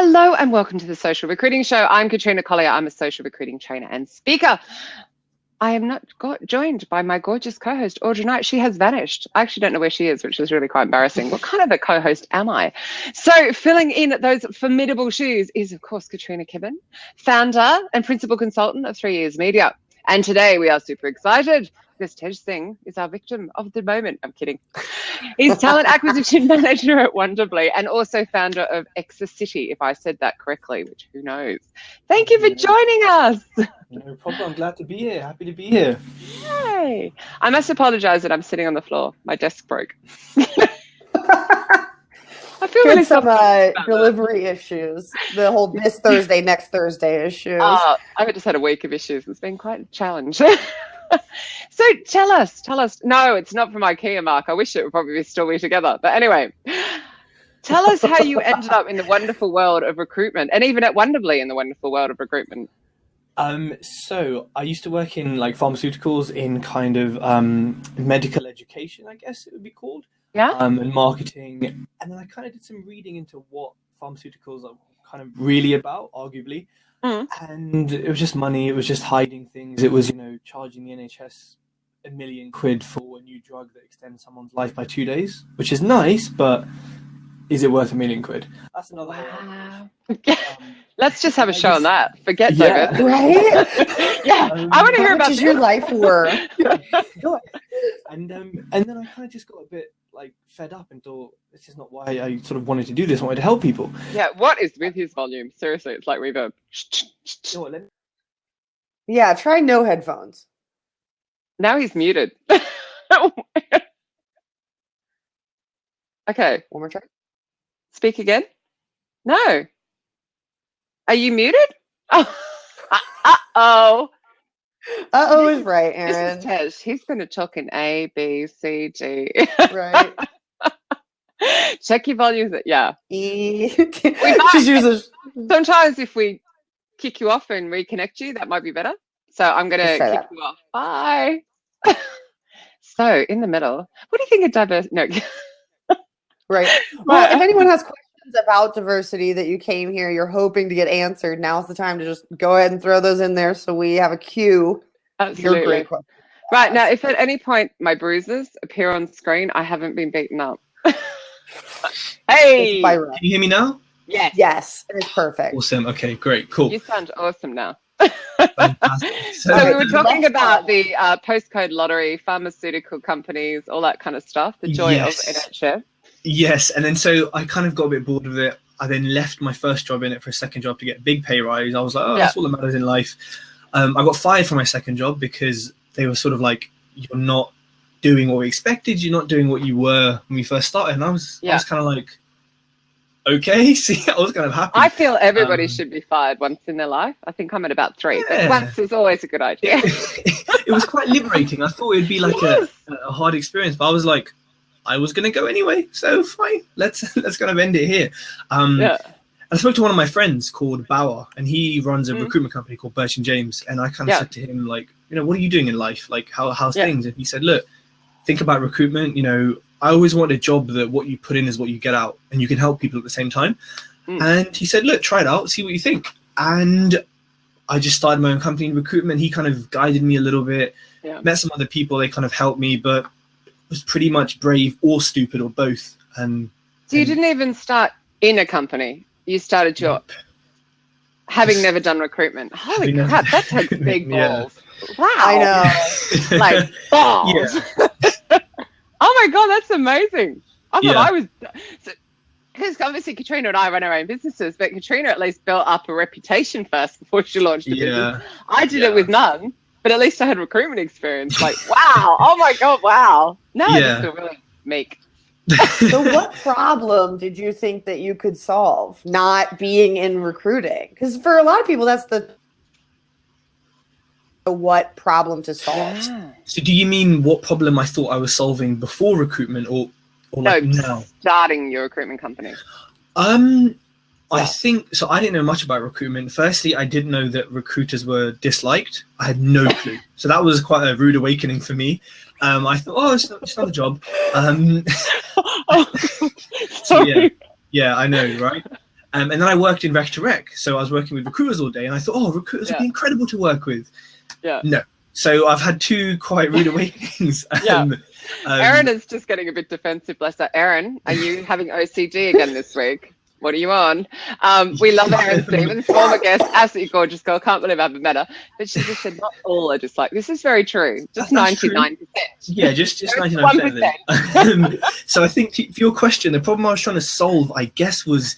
Hello and welcome to the Social Recruiting Show. I'm Katrina Collier. I'm a social recruiting trainer and speaker. I am not joined by my gorgeous co-host, Audrey Knight. She has vanished. I actually don't know where she is, which is really quite embarrassing. What kind of a co-host am I? So filling in those formidable shoes is, of course, Katrina Kibben, founder and principal consultant of 3 Years Media. And today we are super excited because Tej Singh is our victim of the moment. I'm kidding. He's talent acquisition manager at Wonderbly and also founder of Exacity, if I said that correctly, which who knows. Thank you for joining us. No problem. I'm glad to be here. Happy to be here. Yay. I must apologize that I'm sitting on the floor. My desk broke. I feel really some delivery issues. The whole this Thursday, next Thursday issues. I've just had a week of issues. It's been quite a challenge. So tell us. No, it's not from IKEA, Mark. I wish it would probably still be together. But anyway, tell us how you ended up in the wonderful world of recruitment and even at Wonderbly in the wonderful world of recruitment. So I used to work in like pharmaceuticals in kind of medical education, I guess it would be called. Yeah. And marketing. And then I kind of did some reading into what pharmaceuticals are kind of really about, arguably. And it was just money. It was just hiding things. It was, charging the NHS £1 million for a new drug that extends someone's life by 2 days, which is nice, but is it worth £1 million? That's another one. Let's just have a show on that. Forget that. Right? Yeah. I want to hear about your life work. And then I kind of just got a bit fed up and thought, this is not why I sort of wanted to do this. I wanted to help people. Yeah. What is with his volume? Seriously, it's like reverb. Yeah. Try no headphones. Now he's muted. Okay. One more try. Speak again. No. Are you muted? Oh. Uh-oh. Uh-oh is right, Aaron. This is Tej. He's going to talk in A, B, C, D. Right. Check your volumes. Yeah. E. Sometimes if we kick you off and reconnect you, that might be better. So I'm going to kick you off. Bye. So in the middle, what do you think of diversity? No. Right. Well, if anyone has questions about diversity that you came here, you're hoping to get answered, now's the time to just go ahead and throw those in there so we have a queue. Absolutely. Great question. Right. Now, if at any point my bruises appear on screen, I haven't been beaten up. Hey! Can you hear me now? Yes. Yes, it's perfect. Awesome. Okay, great. Cool. You sound awesome now. Fantastic. So we were talking about the postcode lottery, pharmaceutical companies, all that kind of stuff, the joy of NHS. Yes, and then so I kind of got a bit bored with it. I then left my first job in it for a second job to get a big pay rise. I was like, that's all that matters in life. I got fired from my second job because they were sort of like, you're not doing what we expected. You're not doing what you were when we first started. And I was kind of like, okay. See, I was kind of happy. I feel everybody should be fired once in their life. I think I'm at about 3, but once is always a good idea. It was quite liberating. I thought it'd be like a hard experience, but I was like, I was going to go anyway, so fine. Let's kind of end it here. I spoke to one of my friends called Bauer, and he runs a recruitment company called Birch & James. And I kind of said to him, like, what are you doing in life? Like, how's things? And he said, look, think about recruitment. I always want a job that what you put in is what you get out, and you can help people at the same time. And he said, look, try it out, see what you think. And I just started my own company in recruitment. He kind of guided me a little bit, met some other people. They kind of helped me, but was pretty much brave or stupid or both. And so you didn't even start in a company. You started having never done recruitment. Holy crap, that takes big balls. Wow. I know. Like balls. Oh my God, that's amazing. I thought I was... Because obviously Katrina and I run our own businesses, but Katrina at least built up a reputation first before she launched a business. I did it with none. But at least I had recruitment experience. Like, wow. Oh, my God. Wow. Now I just feel really meek. So what problem did you think that you could solve not being in recruiting? Because for a lot of people, that's what problem to solve. So do you mean what problem I thought I was solving before recruitment or like now? Starting your recruitment company. I think so. I didn't know much about recruitment. Firstly, I didn't know that recruiters were disliked. I had no clue. So that was quite a rude awakening for me. I thought, it's not a job. So yeah, I know, right? And then I worked in Rec to Rec. So I was working with recruiters all day, and I thought, oh, recruiters would be incredible to work with. Yeah. No. So I've had 2 quite rude awakenings. Erin is just getting a bit defensive, bless her. Erin, are you having OCD again this week? What are you on? We love Erin Stevens, former guest, absolutely gorgeous girl. Can't believe I haven't met her. But she just said not all are just like, this is very true. Just 99%. Yeah, just 99%. So I think for your question, the problem I was trying to solve, I guess, was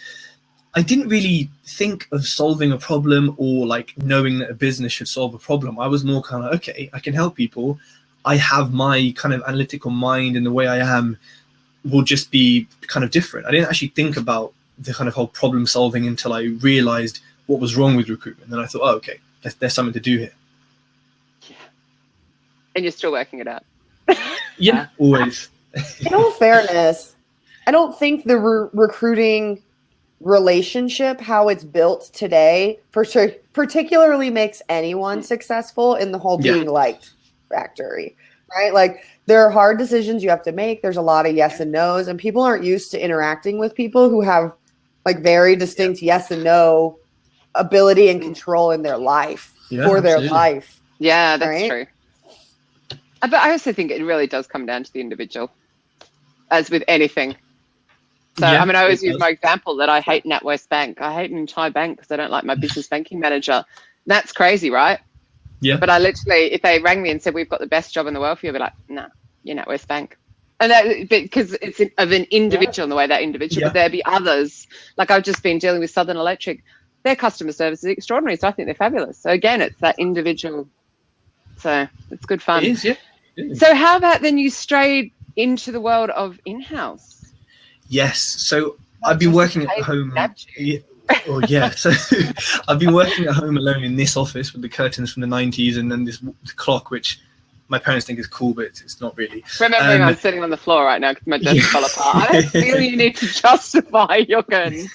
I didn't really think of solving a problem or like knowing that a business should solve a problem. I was more kind of, okay, I can help people. I have my kind of analytical mind, and the way I am will just be kind of different. I didn't actually think about the kind of whole problem solving until I realized what was wrong with recruitment. Then I thought, oh, okay, there's something to do here. Yeah. And you're still working it out. Yeah, always. In all fairness, I don't think the recruiting relationship, how it's built today, particularly makes anyone successful in the whole being liked factory, right? Like, there are hard decisions you have to make. There's a lot of yes and no's, and people aren't used to interacting with people who have like very distinct yes and no ability and control in their life for their life. Yeah, that's true. But I also think it really does come down to the individual, as with anything. So, I mean, I always use my example that I hate NatWest Bank. I hate an entire bank because I don't like my business banking manager. That's crazy, right? Yeah. But I literally, if they rang me and said, we've got the best job in the world for you, I'd be like, nah, you're NatWest Bank. And that, because it's of an individual in the way that individual, but there'd be others. Like, I've just been dealing with Southern Electric. Their customer service is extraordinary, so I think they're fabulous. So again, it's that individual. So it's good fun. It is, yeah. So how about then you strayed into the world of in-house? Yes. So I've been working at home. So I've been working at home alone in this office with the curtains from the 90s, and then this clock, which my parents think is cool, but it's not really. Remembering I'm sitting on the floor right now because my desk fell apart. I don't feel you need to justify your curtains.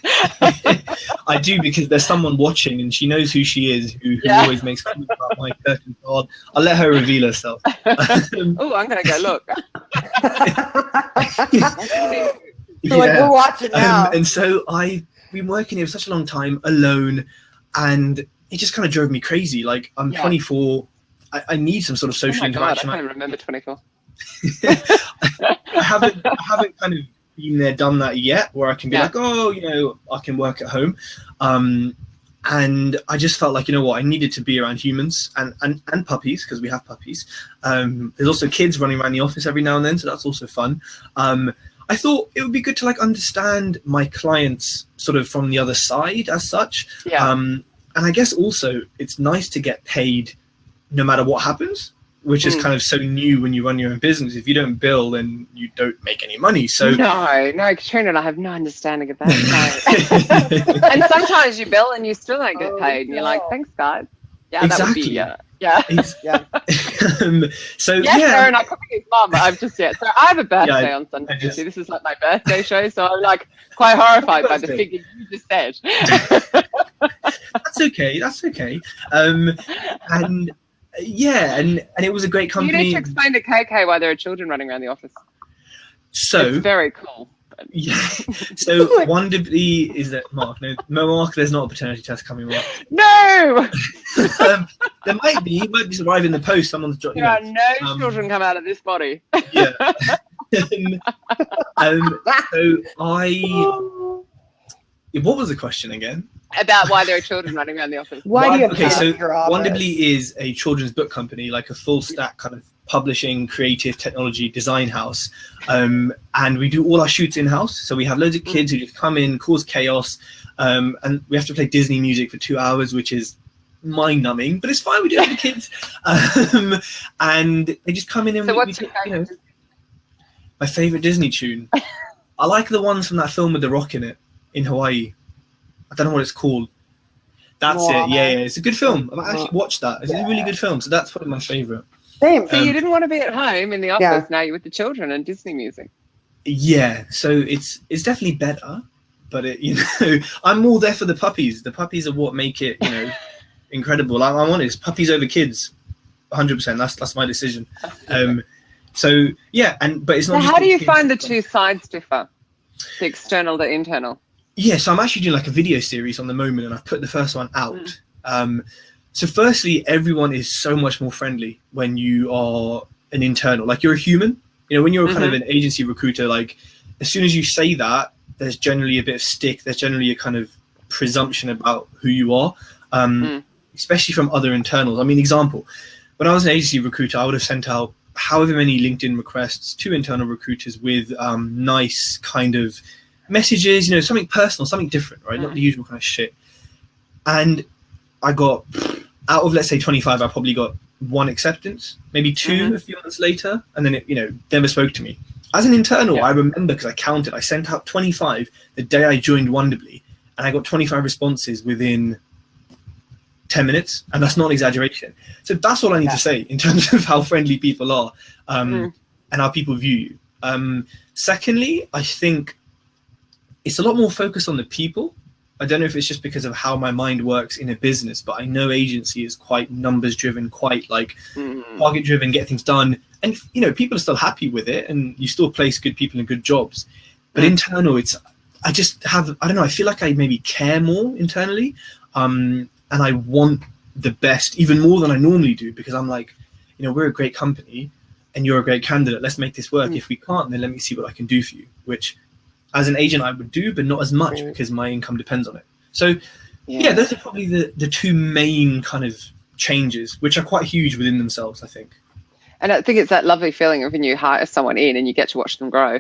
I do, because there's someone watching, and she knows who she is, who always makes comments about my curtains. I'll let her reveal herself. Oh, I'm going to go look. We're watching now. And so I've been working here for such a long time alone, and it just kind of drove me crazy. Like, I'm 24. I need some sort of social interaction. I can't even remember 24. I haven't kind of been there, done that yet, where I can be like, oh, I can work at home. And I just felt like, you know what, I needed to be around humans and puppies, because we have puppies. There's also kids running around the office every now and then, so that's also fun. I thought it would be good to like understand my clients sort of from the other side as such. And I guess also it's nice to get paid no matter what happens, which is kind of so new when you run your own business. If you don't bill, then you don't make any money. So no, Katrina and I have no understanding of that. And sometimes you bill and you still don't get paid, and you're like, thanks, guys. Yeah, exactly. That would be, So Aaron, I could be his mum, but I've just So I have a birthday on Sunday. This is like my birthday show, so I'm like quite horrified by the figure you just said. That's okay. And it was a great company. You need to explain to KK why there are children running around the office. So it's very cool. Yeah. So Wonderbly is that Mark? No, Mark. There's not a paternity test coming. Mark. No. There might be. It might be arriving in the post. Someone's dropped. There are no children come out of this body. Yeah. So what was the question again? About why there are children running around the office. Why do you have so your office? Wonderbly is a children's book company, like a full stack kind of publishing, creative, technology, design house. And we do all our shoots in-house. So we have loads of kids who just come in, cause chaos. And we have to play Disney music for 2 hours, which is mind-numbing, but it's fine. We do it for the kids. And they just come in and what's your favorite? My favorite Disney tune? I like the ones from that film with The Rock in it, in Hawaii. I don't know what it's called. That's it. Yeah. It's a good film. I've actually watched that. It's a really good film. So that's probably my favorite. Same. So you didn't want to be at home in the office. Now you're with the children and Disney music. Yeah. So it's definitely better, but I'm more there for the puppies. The puppies are what make it, incredible. I'm honest. Puppies over kids, 100%. That's my decision. So yeah, but it's not. So how do you find the two sides differ? The external, the internal. Yeah, so I'm actually doing like a video series on the moment, and I've put the first one out. So firstly, everyone is so much more friendly when you are an internal, like you're a human. You know, when you're kind of an agency recruiter, like as soon as you say that, there's generally a bit of stick. There's generally a kind of presumption about who you are, especially from other internals. I mean, example, when I was an agency recruiter, I would have sent out however many LinkedIn requests to internal recruiters with nice kind of messages, you know, something personal, something different, right? Not the usual kind of shit. And I got, out of let's say 25, I probably got 1 acceptance, maybe 2 a few months later, and then it, you know, never spoke to me. As an internal, I remember, because I counted, I sent out 25 the day I joined Wonderbly, and I got 25 responses within 10 minutes, and that's not an exaggeration. So that's all I need to say in terms of how friendly people are, and how people view you. Secondly, I think it's a lot more focused on the people. I don't know if it's just because of how my mind works in a business, but I know agency is quite numbers driven, quite like target driven, get things done. And, you know, people are still happy with it, and you still place good people in good jobs. But internal, I just have, I don't know, I feel like I maybe care more internally. And I want the best even more than I normally do, because I'm like, you know, we're a great company and you're a great candidate. Let's make this work. If we can't, then let me see what I can do for you, which as an agent I would do, but not as much because my income depends on it. So yeah, those are probably the 2 main kind of changes, which are quite huge within themselves, I think. And I think it's that lovely feeling of when you hire someone in and you get to watch them grow.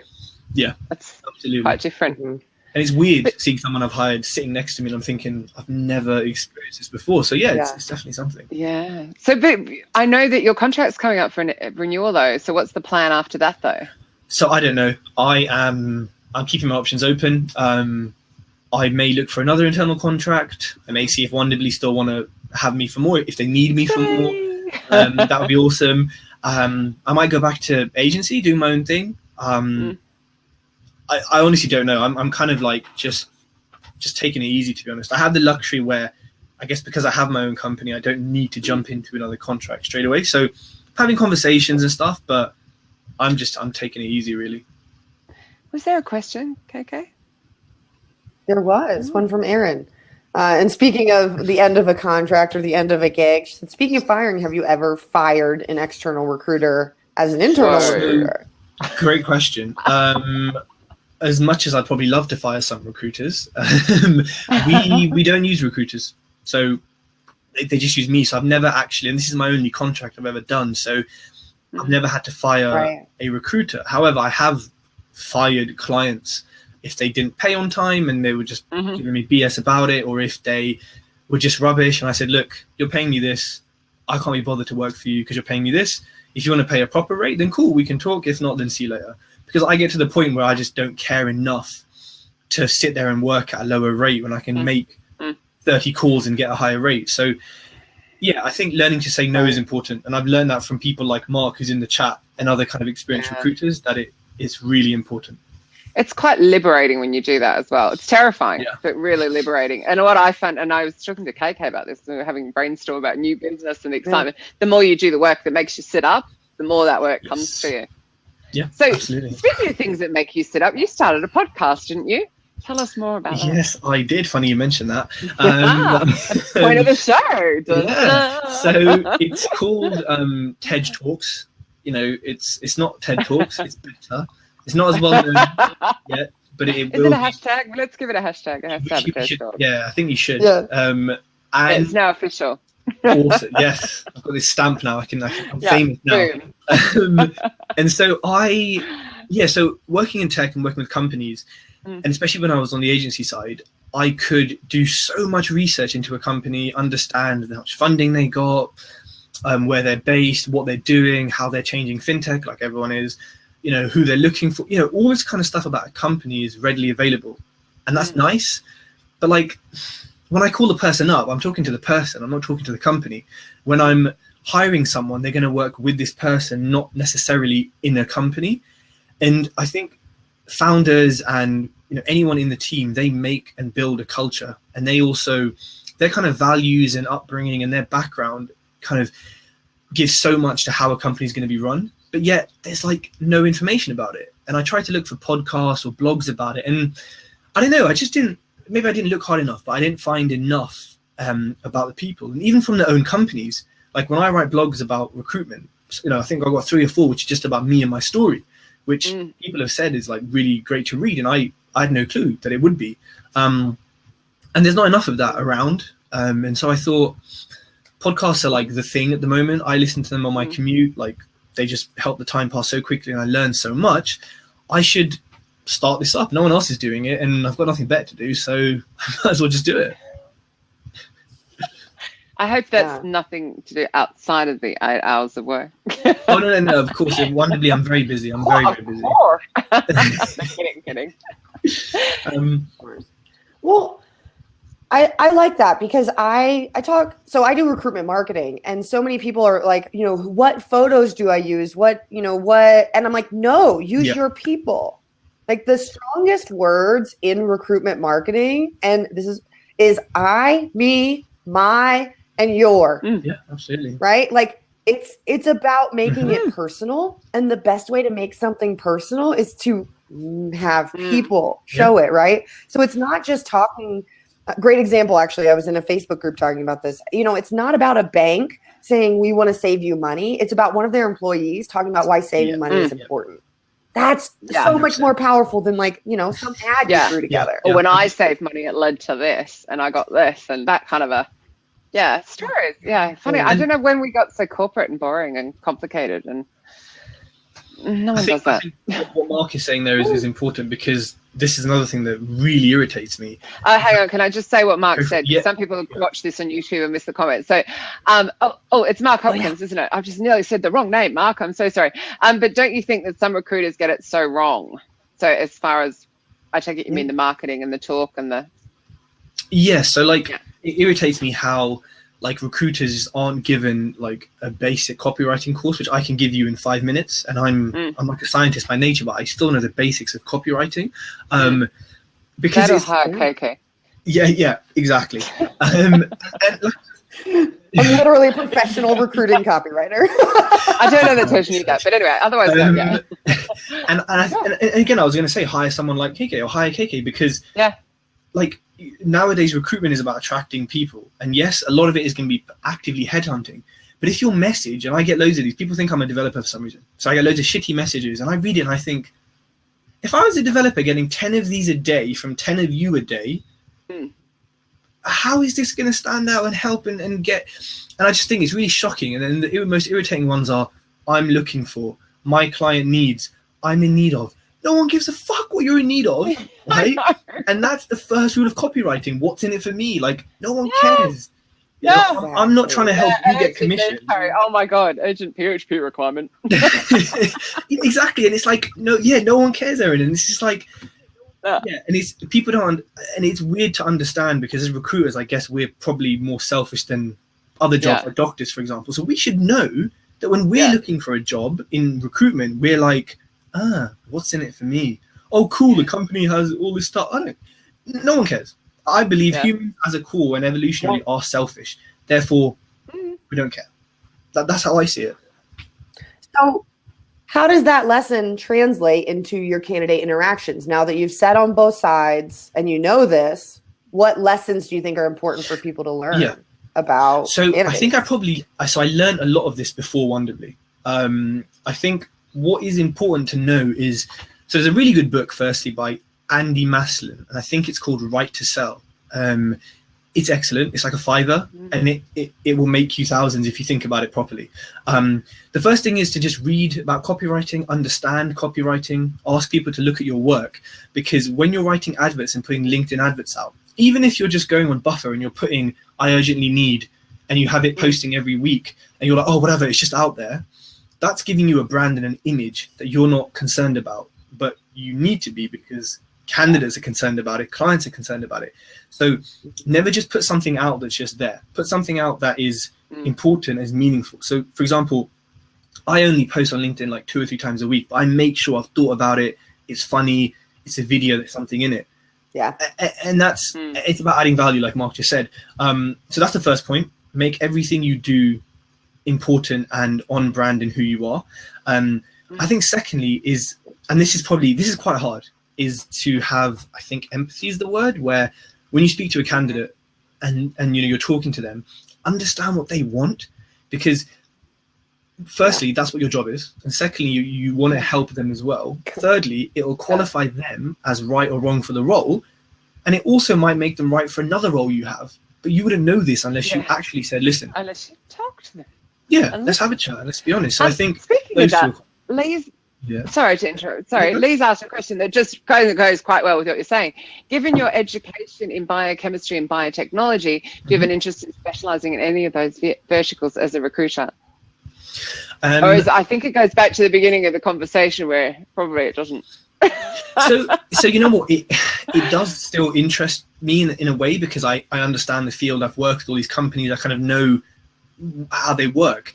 Yeah, that's absolutely quite different. And it's weird seeing someone I've hired sitting next to me, and I'm thinking, I've never experienced this before. So yeah, it's definitely something. Yeah. So, but I know that your contract's coming up for renewal though. So what's the plan after that though? So I don't know. I'm keeping my options open. I may look for another internal contract. I may see if Wonderbly still want to have me for more, if they need me for more. That would be awesome. I might go back to agency, do my own thing. I honestly don't know. I'm kind of like just taking it easy, to be honest. I have the luxury where, I guess because I have my own company, I don't need to jump into another contract straight away. So having conversations and stuff, but I'm taking it easy, really. Was there a question, KK? There was one from Erin. And speaking of the end of a contract or the end of a gig, she said, speaking of firing, have you ever fired an external recruiter as an internal recruiter? Great question. As much as I'd probably love to fire some recruiters, we don't use recruiters. So they just use me. So I've never actually, and this is my only contract I've ever done, so I've never had to fire a recruiter. However, I have fired clients if they didn't pay on time and they were just giving me BS about it, or if they were just rubbish and I said, look, you're paying me this, I can't be bothered to work for you because you're paying me this. If you want to pay a proper rate, then cool, we can talk. If not, then see you later. Because I get to the point where I just don't care enough to sit there and work at a lower rate when I can make 30 calls and get a higher rate. So yeah, I think learning to say no is important. And I've learned that from people like Mark, who's in the chat, and other kind of experienced recruiters, that it's really important. It's quite liberating when you do that as well. It's terrifying, but really liberating. And what I found, and I was talking to KK about this, we were having a brainstorm about new business and the excitement. The more you do the work that makes you sit up, the more that work comes to you. Yeah, so absolutely. Speaking of things that make you sit up, you started a podcast, didn't you? Tell us more about that. Yes, I did. Funny you mentioned that. That's the point of the show. Yeah. So it's called Tej Talks. You know, it's not TED Talks. It's better. It's not as well known yet, but it will. Is it a hashtag? Let's give it a hashtag. Yeah, I think you should. Yeah. And it's now official. Awesome. Yes, I've got this stamp now. I'm famous now. And so so working in tech and working with companies, and especially when I was on the agency side, I could do so much research into a company, understand how much funding they got, where they're based, what they're doing, how they're changing fintech, like everyone is, you know, who they're looking for, you know, all this kind of stuff about a company is readily available. And that's nice. But like, when I call the person up, I'm talking to the person, I'm not talking to the company. When I'm hiring someone, they're going to work with this person, not necessarily in a company. And I think founders and, you know, anyone in the team, they make and build a culture, and they also, their kind of values and upbringing and their background kind of gives so much to how a company is going to be run. But yet there's like no information about it. And I tried to look for podcasts or blogs about it, and I don't know, I just didn't maybe I didn't look hard enough, but I didn't find enough about the people, and even from their own companies. Like when I write blogs about recruitment, I think I got 3 or 4 which is just about me and my story, which people have said is like really great to read, and I had no clue that it would be. And there's not enough of that around, and so I thought podcasts are like the thing at the moment. I listen to them on my commute, like they just help the time pass so quickly, and I learn so much. I should start this up. No one else is doing it, and I've got nothing better to do, so I might as well just do it. I hope that's nothing to do outside of the 8 hours of work. Oh, no, of course. Wonderbly, I'm very busy. I'm very busy. Kidding. Well, I like that because I do recruitment marketing, and so many people are like, what photos do I use? What, and I'm like, no, use your people. Like the strongest words in recruitment marketing, and this is I, me, my, and your. Yeah, absolutely. Right? Like it's about making it personal, and the best way to make something personal is to have people show it, right? So it's not just talking. A great example, actually, I was in a Facebook group talking about this. It's not about a bank saying we want to save you money. It's about one of their employees talking about why saving money is important. That's so much more powerful than some ad you threw together. Or when I saved money, it led to this, and I got this, and that kind of a stories. Yeah, funny. I don't know when we got so corporate and boring and complicated, and no one does that. I think what Mark is saying there is important, because this is another thing that really irritates me. Hang on, can I just say what Mark said? Some people watch this on YouTube and miss the comments. So, it's Mark Hopkins, isn't it? I've just nearly said the wrong name, Mark. I'm so sorry. But don't you think that some recruiters get it so wrong? So as far as, I take it you mean the marketing and the talk and the... Yes, so it irritates me how recruiters aren't given a basic copywriting course, which I can give you in 5 minutes, and I'm like a scientist by nature, but I still know the basics of copywriting. Because it's okay. Yeah, exactly. And, I'm literally a professional recruiting copywriter. I don't know that Tej knew that, but anyway, otherwise, And again, I was going to say hire someone like KK or hire KK, because nowadays recruitment is about attracting people, and yes, a lot of it is going to be actively headhunting. But if your message, and I get loads of these, people think I'm a developer for some reason, so I get loads of shitty messages, and I read it and I think, if I was a developer getting 10 of these a day from 10 of you a day, how is this going to stand out and help and get? And I just think it's really shocking. And then the most irritating ones are, I'm looking for, my client needs, I'm in need of. No one gives a fuck what you're in need of, right? And that's the first rule of copywriting. What's in it for me? No one cares. I'm not trying to help you get commission. Oh my God, urgent PHP requirement. Exactly, and it's no one cares, Erin. And it's just and it's people don't, and it's weird to understand, because as recruiters, I guess we're probably more selfish than other jobs, like doctors, for example. So we should know that when we're looking for a job in recruitment, we're like, what's in it for me? Oh, cool, the company has all this stuff. No one cares. I believe humans as a core and evolutionarily are selfish. Therefore, we don't care. That's how I see it. So how does that lesson translate into your candidate interactions? Now that you've sat on both sides and you know this, what lessons do you think are important for people to learn about candidates? I think I learned a lot of this before Wonderbly. I think what is important to know is, so there's a really good book, firstly, by Andy Maslin, and I think it's called Right to Sell. It's excellent. It's like a $5, and it will make you thousands if you think about it properly. The first thing is to just read about copywriting, understand copywriting, ask people to look at your work, because when you're writing adverts and putting LinkedIn adverts out, even if you're just going on Buffer and you're putting I urgently need, and you have it posting every week, and you're like, oh, whatever, it's just out there, that's giving you a brand and an image that you're not concerned about, but you need to be, because candidates are concerned about it, clients are concerned about it. So never just put something out that's just there. Put something out that is important, is meaningful. So for example, I only post on LinkedIn like 2 or 3 times a week, but I make sure I've thought about it. It's funny. It's a video. There's something in it. Yeah. And that's, it's about adding value, like Mark just said. So that's the first point. Make everything you do important and on brand in who you are. I think secondly is, and this is quite hard, is to have, I think empathy is the word, where when you speak to a candidate and you're talking to them, understand what they want, because firstly, that's what your job is, and secondly, you want to help them as well. Thirdly, it will qualify them as right or wrong for the role, and it also might make them right for another role you have. But you wouldn't know this unless you actually said, listen, unless you talk to them. Yeah, let's have a chat. Let's be honest. So I think speaking of that, Lee's, sorry to interrupt. Sorry, Lee's asked a question that just goes quite well with what you're saying. Given your education in biochemistry and biotechnology, do you have an interest in specialising in any of those verticals as a recruiter? Or I think it goes back to the beginning of the conversation where probably it doesn't. So you know what, it does still interest me in a way, because I understand the field. I've worked with all these companies. I kind of know how they work.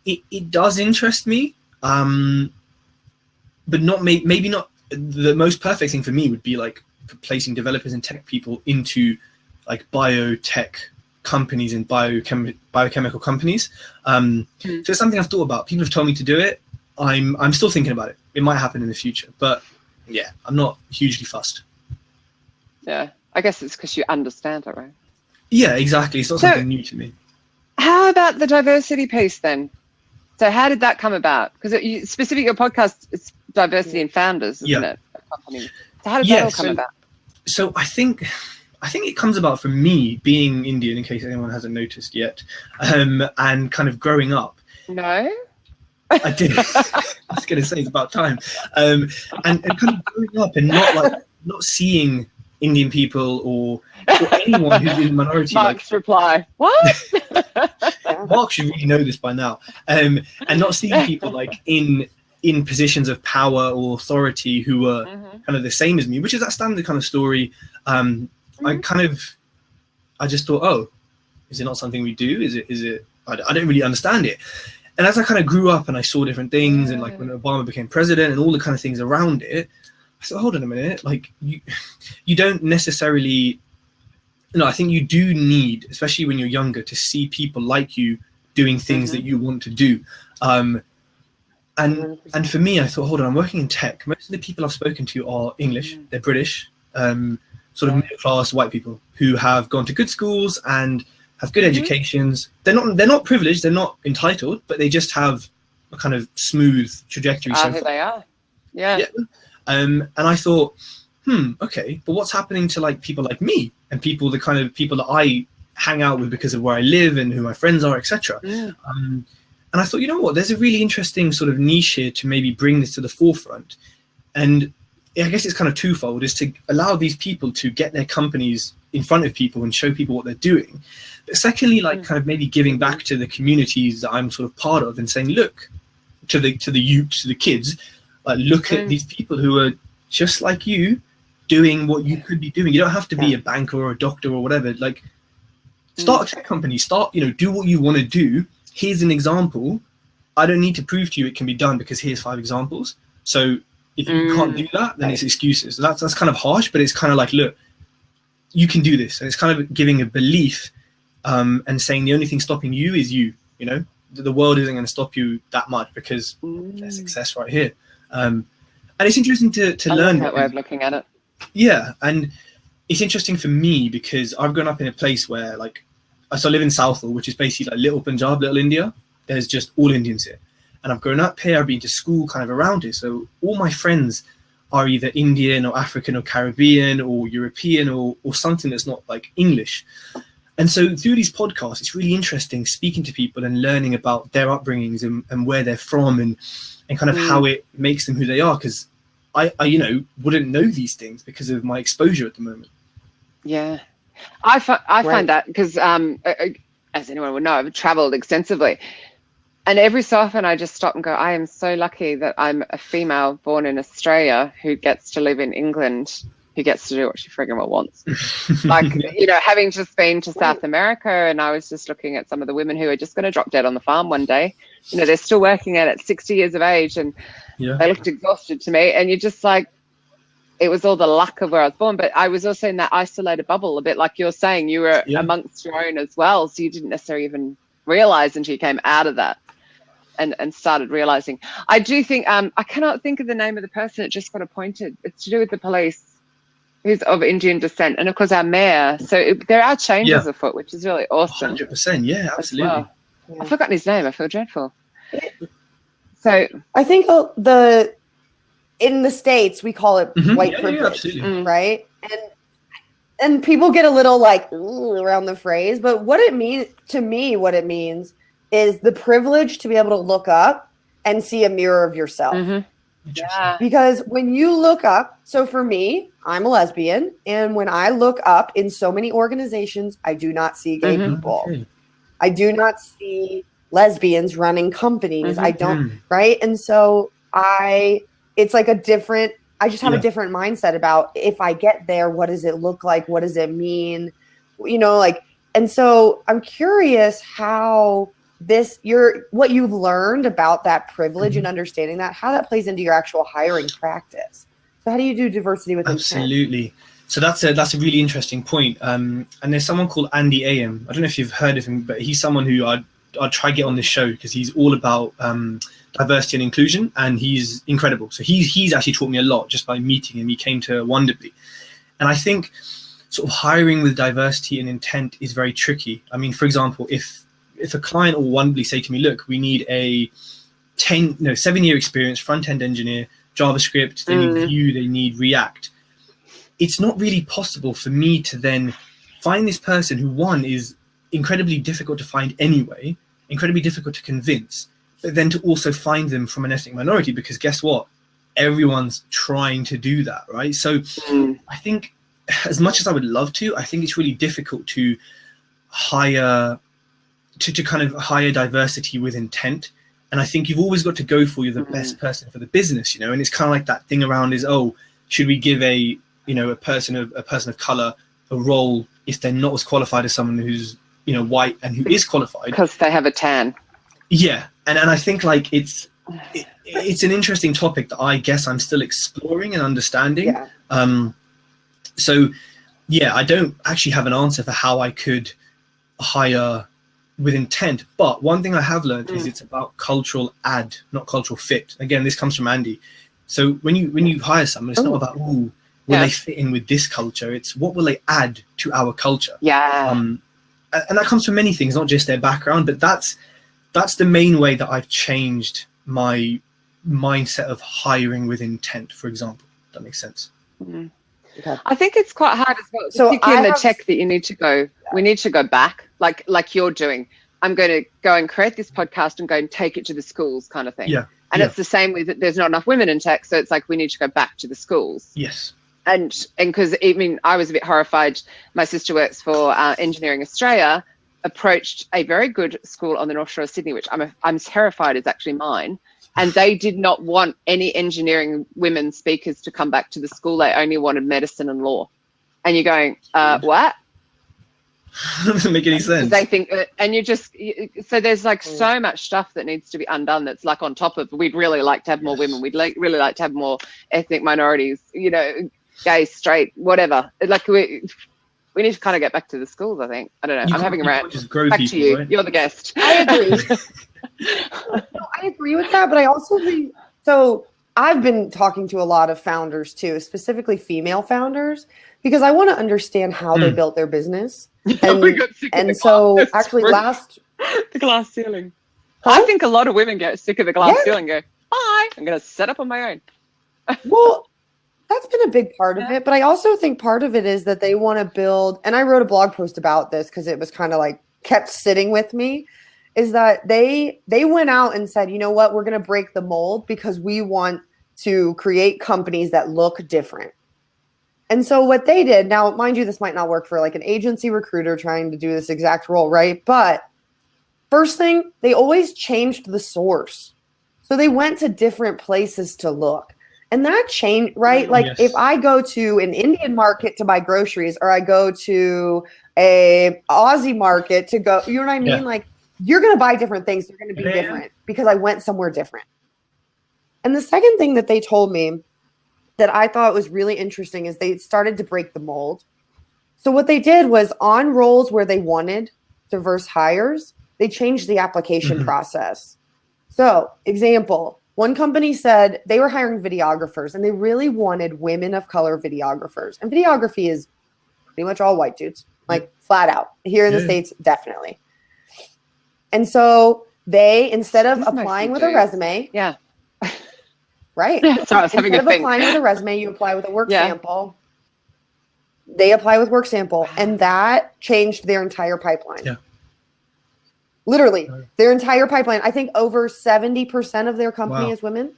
It does interest me, but not maybe not the most perfect thing for me would be like placing developers and tech people into like biotech companies and biochemical companies. So it's something I've thought about. People have told me to do it. I'm still thinking about it. It might happen in the future, but yeah, I'm not hugely fussed. Yeah, I guess it's because you understand it, right? Yeah, exactly. It's not something new to me. How about the diversity piece then? So how did that come about? Because specifically your podcast is diversity in founders, isn't it? So how did that all come about? So I think it comes about from me being Indian, in case anyone hasn't noticed yet, and kind of growing up. No. I did. I was going to say it's about time. And kind of growing up and not seeing Indian people or anyone who's in the minority. Mark's reply, what? Mark should really know this by now. And not seeing people like in positions of power or authority who were kind of the same as me, which is that standard kind of story. I just thought, oh, is it not something we do? Is it? I don't really understand it. And as I kind of grew up and I saw different things, and like when Obama became president and all the kind of things around it, I thought, hold on a minute, like you don't necessarily, I think you do need, especially when you're younger, to see people like you doing things that you want to do. And for me, I thought, hold on, I'm working in tech. Most of the people I've spoken to are English, they're British, sort of middle class white people who have gone to good schools and have good educations. They're not privileged, they're not entitled, but they just have a kind of smooth trajectory. Who they are. Yeah. And I thought, okay, but what's happening to like people like me and people, the kind of people that I hang out with because of where I live and who my friends are, etc. And I thought, you know what, there's a really interesting sort of niche here to maybe bring this to the forefront. And I guess it's kind of twofold, is to allow these people to get their companies in front of people and show people what they're doing. But secondly, like kind of maybe giving back to the communities that I'm sort of part of and saying, look, to the youth, to the kids, like look at these people who are just like you doing what you could be doing. You don't have to be a banker or a doctor or whatever. Like start a tech company, do what you want to do. Here's an example. I don't need to prove to you it can be done because here's 5 examples. So if you can't do that, then it's excuses. So that's kind of harsh, but it's kind of like, look, you can do this. And it's kind of giving a belief and saying the only thing stopping you is you, the world isn't going to stop you that much because there's success right here. And it's interesting to learn that way of looking at it. Yeah. And it's interesting for me because I've grown up in a place where so I live in Southall, which is basically like little Punjab, little India. There's just all Indians here. And I've grown up here, I've been to school kind of around it. So all my friends are either Indian or African or Caribbean or European or something that's not like English. And so through these podcasts, it's really interesting speaking to people and learning about their upbringings and where they're from and kind of how it makes them who they are. Because I wouldn't know these things because of my exposure at the moment. Yeah. I find that because, as anyone would know, I've traveled extensively. And every so often I just stop and go, I am so lucky that I'm a female born in Australia who gets to live in England, who gets to do what she friggin' well wants. Having just been to South America, and I was just looking at some of the women who are just going to drop dead on the farm one day. They're still working at 60 years of age, and they looked exhausted to me. And you're just like, it was all the luck of where I was born. But I was also in that isolated bubble, a bit like you're saying, you were amongst your own as well. So you didn't necessarily even realize until you came out of that. And started realizing. I do think I cannot think of the name of the person that just got appointed. It's to do with the police. who's of Indian descent, and of course our mayor. So there are changes afoot, which is really awesome. 100%, yeah, absolutely. Well. Yeah. I've forgotten his name. I feel dreadful. So I think in the States we call it white privilege, right? And people get a little like around the phrase, but what it means to me, what it means is the privilege to be able to look up and see a mirror of yourself. Yeah. Because when you look up, so for me, I'm a lesbian, and when I look up in so many organizations, I do not see gay people. Okay. I do not see lesbians running companies. I don't, right? And so it's like I just have a different mindset about if I get there, what does it look like? What does it mean? You know, like, and so I'm curious how what you've learned about that privilege and understanding that, how that plays into your actual hiring practice. So how do you do diversity with intent? Absolutely. So that's a really interesting point. And there's someone called Andy Am. I don't know if you've heard of him, but he's someone who I'd try to get on this show because he's all about diversity and inclusion, and he's incredible. So he's actually taught me a lot just by meeting him. He came to Wonderbly. And I think sort of hiring with diversity and intent is very tricky. I mean, for example, if a client or Wonderbly say to me, look, we need a 7-year experience front-end engineer, JavaScript, they need Vue, they need React. It's not really possible for me to then find this person who, one, is incredibly difficult to find anyway, incredibly difficult to convince, but then to also find them from an ethnic minority, because guess what? Everyone's trying to do that, right? So I think as much as I would love to, I think it's really difficult to hire diversity with intent. And I think you've always got to go for you're the best person for the business, you know, and it's kind of like that thing around is, oh, should we give a person of color a role if they're not as qualified as someone who's, you know, white and who is qualified? Because they have a tan. Yeah. And I think like it's an interesting topic that I guess I'm still exploring and understanding. Yeah. So yeah, I don't actually have an answer for how I could hire with intent, but one thing I have learned is it's about cultural add, not cultural fit. Again, this comes from Andy. So when you hire someone, it's not about will they fit in with this culture, it's what will they add to our culture. And that comes from many things, not just their background, but that's the main way that I've changed my mindset of hiring with intent, for example. That makes sense. Okay. I think it's quite hard as well. So particularly in the tech that you need to go, we need to go back, like you're doing. I'm going to go and create this podcast and go and take it to the schools, kind of thing. Yeah. And it's the same with there's not enough women in tech, so it's like we need to go back to the schools. Yes. And because I mean, I was a bit horrified. My sister works for Engineering Australia, approached a very good school on the North Shore of Sydney, which I'm terrified is actually mine. And they did not want any engineering women speakers to come back to the school. They only wanted medicine and law. And you're going, what? Doesn't make any sense. They think, and so there's like so much stuff that needs to be undone. That's like on top of, we'd really like to have more women. We'd really like to have more ethnic minorities, you know, gay, straight, whatever. Like we need to kind of get back to the schools, I think. I don't know. I'm having a rant. Back to you. Right? You're the guest. I agree. I agree with that, but I also think, so I've been talking to a lot of founders too, specifically female founders, because I want to understand how they built their business. And so actually the glass ceiling. I think a lot of women get sick of the glass ceiling and go, bye, I'm going to set up on my own. Well, that's been a big part of it. But I also think part of it is that they want to build, and I wrote a blog post about this because it was kind of like kept sitting with me, is that they went out and said, you know what, we're going to break the mold because we want to create companies that look different. And so what they did, now, mind you, this might not work for like an agency recruiter trying to do this exact role, right? But first thing, they always changed the source. So they went to different places to look. And that changed, right? Like if I go to an Indian market to buy groceries, or I go to a Aussie market to go, you know what I mean? Yeah. Like you're going to buy different things. They're going to be different because I went somewhere different. And the second thing that they told me that I thought was really interesting is they started to break the mold. So what they did was on roles where they wanted diverse hires, they changed the application process. So example, One company said they were hiring videographers and they really wanted women of color videographers. And videography is pretty much all white dudes, like flat out. Here in the States, definitely. And so they, instead of applying with a resume. Yeah. Right. So I was having instead of applying with a resume, you apply with a work sample. They apply with work sample. And that changed their entire pipeline. Yeah. Literally, their entire pipeline. I think over 70% of their company is women.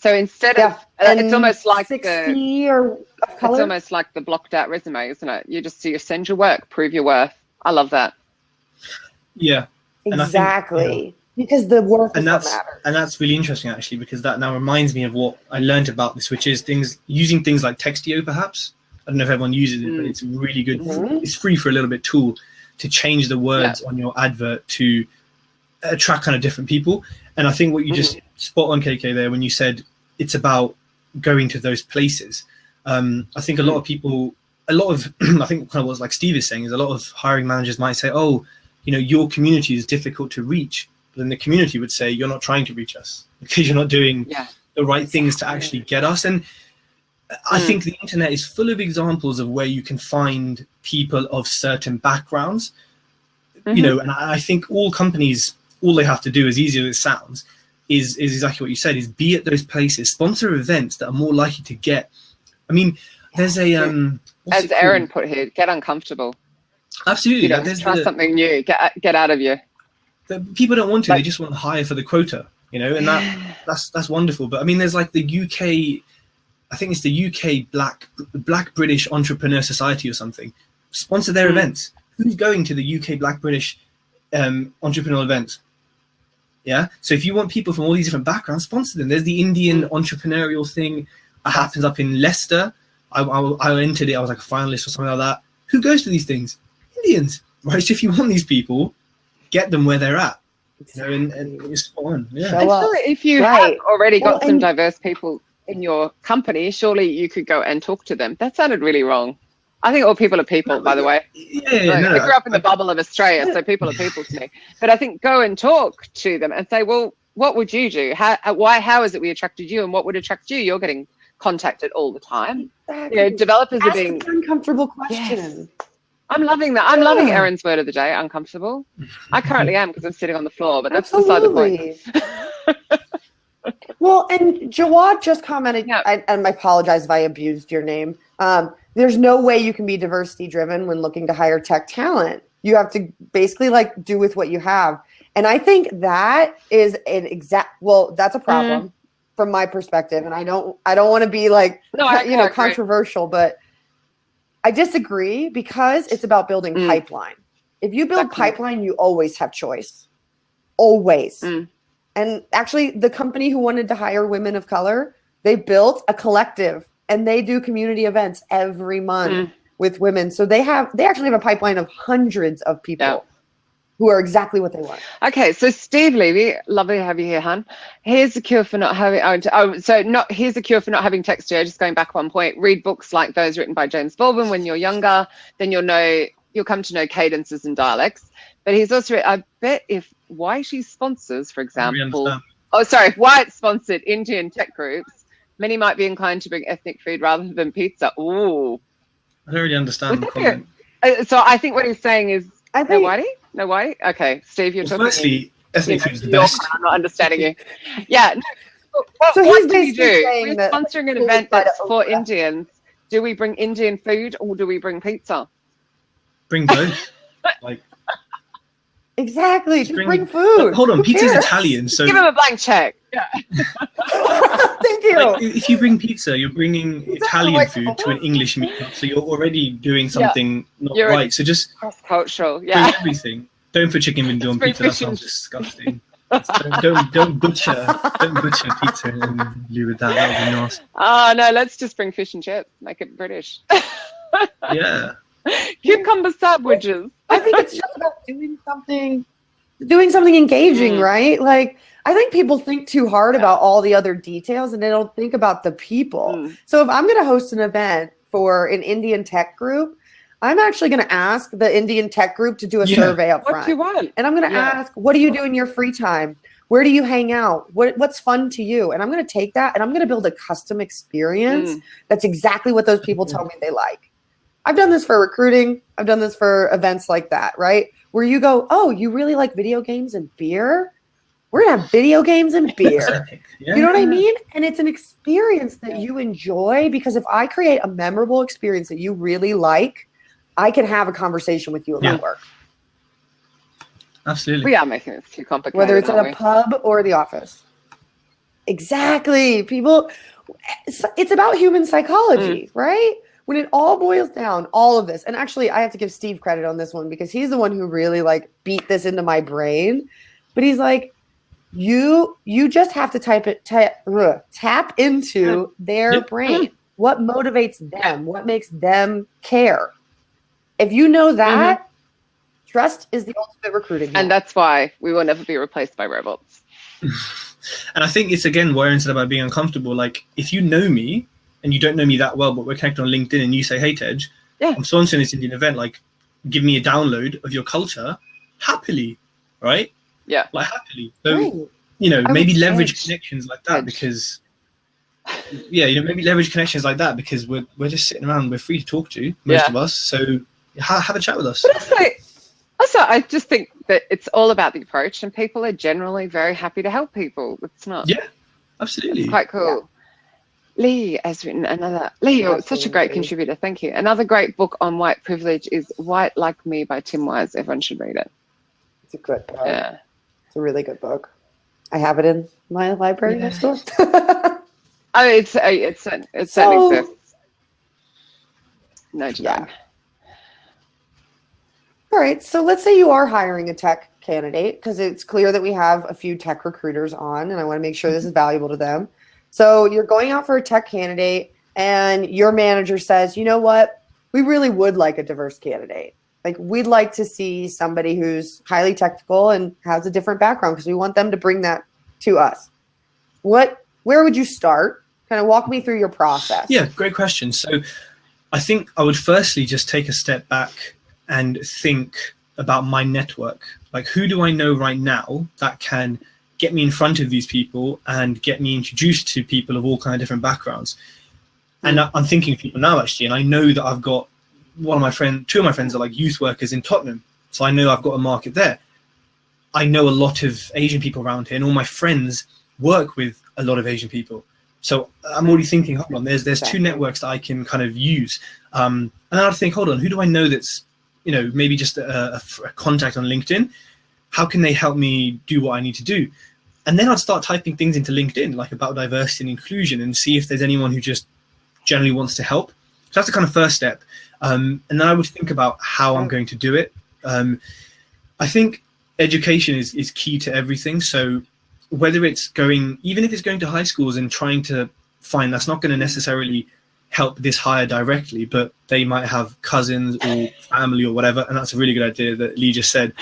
So instead of, it's almost like 60 or of color. It's almost like the blocked out resume, isn't it? You send your work, prove your worth. I love that. Yeah. Exactly. Because the work is what matters. And that's really interesting, actually, because that now reminds me of what I learned about this, which is using things like Textio, perhaps. I don't know if everyone uses it, but it's really good. It's free for a little bit tool to change the words on your advert to attract kind of different people. And I think what you just spot on, KK, there, when you said it's about going to those places. I think a lot of people, I think kind of what like Steve is saying is a lot of hiring managers might say, oh, your community is difficult to reach. But then the community would say, you're not trying to reach us because you're not doing the right things to actually get us. And I think the internet is full of examples of where you can find people of certain backgrounds, and I think all companies, all they have to do, as easy as it sounds, is exactly what you said, is be at those places, sponsor events that are more likely to get, I mean, there's a, as Aaron put here, get uncomfortable. Absolutely. Try something new, get out of you. People don't want to, they just want to hire for the quota, and that's wonderful. But I mean, there's like the UK, I think it's the UK Black British Entrepreneur Society or something, sponsor their events. Who's going to the UK Black British entrepreneurial events? Yeah. So if you want people from all these different backgrounds, sponsor them. There's the Indian entrepreneurial thing that happens up in Leicester. I entered it. I was like a finalist or something like that. Who goes to these things? Indians, right? So if you want these people, get them where they're at. And it's spot on. Yeah. Surely if you have already got some diverse people in your company, surely you could go and talk to them. That sounded really wrong. I think all people are people, by the way. I grew up in the bubble of Australia, so people are people to me. But I think go and talk to them and say, well, what would you do? How is it we attracted you, and what would attract you? You're getting contacted all the time. Exactly. Developers are being uncomfortable questions. Yes. I'm loving that. I'm loving Erin's word of the day, uncomfortable. I currently am because I'm sitting on the floor, but that's beside the point. Well, and Jawad just commented, and I apologize if I abused your name. There's no way you can be diversity driven when looking to hire tech talent. You have to basically do with what you have. And I think that is that's a problem from my perspective. And I don't want to be controversial, but I disagree because it's about building pipeline. If you build pipeline, you always have choice. Always. And actually, the company who wanted to hire women of color, they built a collective and they do community events every month with women. So they actually have a pipeline of hundreds of people who are exactly what they want. Okay, so Steve Levy, lovely to have you here, hon. Here's a cure for not having. Here's a cure for not having Textio. Just going back 1 point. Read books like those written by James Baldwin when you're younger. Then you'll come to know cadences and dialects. But he's also, I bet if Whitey sponsors, for example, White sponsored Indian tech groups, many might be inclined to bring ethnic food rather than pizza. Ooh. I don't really understand the comment. So I think what he's saying is, no Whitey? No Whitey? Okay, Steve, you're talking. Firstly, ethnic food is the best. I'm not understanding you. Yeah. No, so what do we do? We're sponsoring an event that's for Indians. Do we bring Indian food or do we bring pizza? Bring both. Exactly. Just bring food. Hold on, pizza's Italian, so give him a blank check. Yeah. Thank you. If you bring pizza, you're bringing Italian food to an English meetup, so you're already doing something not right. So just cross-cultural. bring everything. Don't put chicken vindaloo on pizza. That sounds disgusting. don't butcher pizza and do with that. That would be nasty. Oh no, let's just bring fish and chips. Make it British. Yeah. Cucumber sandwiches. I think it's just about doing something engaging, right? I think people think too hard about all the other details and they don't think about the people. So if I'm going to host an event for an Indian tech group, I'm actually going to ask the Indian tech group to do a survey up front. What do you want? And I'm going to ask, what do you do in your free time? Where do you hang out? What's fun to you? And I'm going to take that and I'm going to build a custom experience that's exactly what those people tell me they like. I've done this for recruiting. I've done this for events like that, right? Where you go, oh, you really like video games and beer? We're going to have video games and beer. You know what I mean? And it's an experience that you enjoy, because if I create a memorable experience that you really like, I can have a conversation with you about work. Absolutely. We are making this too complicated. Whether it's at a pub or the office. Exactly. People, it's about human psychology, right? When it all boils down, all of this. And actually, I have to give Steve credit on this one, because he's the one who really like beat this into my brain. But he's like, you just have to tap into their brain. What motivates them? What makes them care? If you know that, trust is the ultimate recruiting. And that's why we will never be replaced by robots. And I think it's, again, where instead about being uncomfortable, like if you know me and you don't know me that well, but we're connected on LinkedIn and you say, hey, Tej, I'm sponsoring this Indian event, like give me a download of your culture, happily, right? Yeah. Like happily. So, you know, maybe leverage connections like that because, maybe leverage connections like that because we're just sitting around, we're free to talk to, most of us. So have a chat with us. But also, I just think that it's all about the approach, and people are generally very happy to help people. It's not. Yeah, absolutely. It's quite cool. Yeah. Lee has written another. Lee, you're such a great contributor. Thank you. Another great book on white privilege is White Like Me by Tim Wise. Everyone should read it. It's a good book. Yeah. It's a really good book. I have it in my library next door. It certainly exists. No denying. All right, so let's say you are hiring a tech candidate, because it's clear that we have a few tech recruiters on, and I want to make sure this is valuable to them. So you're going out for a tech candidate, and your manager says, you know what, we really would like a diverse candidate. Like, we'd like to see somebody who's highly technical and has a different background, because we want them to bring that to us. Where would you start? Kind of walk me through your process. Yeah, great question. So I think I would firstly just take a step back and think about my network. Like, who do I know right now that can get me in front of these people and get me introduced to people of all kind of different backgrounds? And I'm thinking of people now, actually, and I know that I've got two of my friends are like youth workers in Tottenham. So I know I've got a market there. I know a lot of Asian people around here, and all my friends work with a lot of Asian people. So I'm already thinking, hold on, there's two networks that I can kind of use. And then I'd think, hold on, who do I know that's, you know, maybe just a contact on LinkedIn? How can they help me do what I need to do? And then I'd start typing things into LinkedIn, like about diversity and inclusion, and see if there's anyone who just generally wants to help. So that's the kind of first step. And then I would think about how I'm going to do it. I think education is key to everything. So whether it's even if it's going to high schools and trying to find, that's not going to necessarily help this hire directly, but they might have cousins or family or whatever, and that's a really good idea that Lee just said.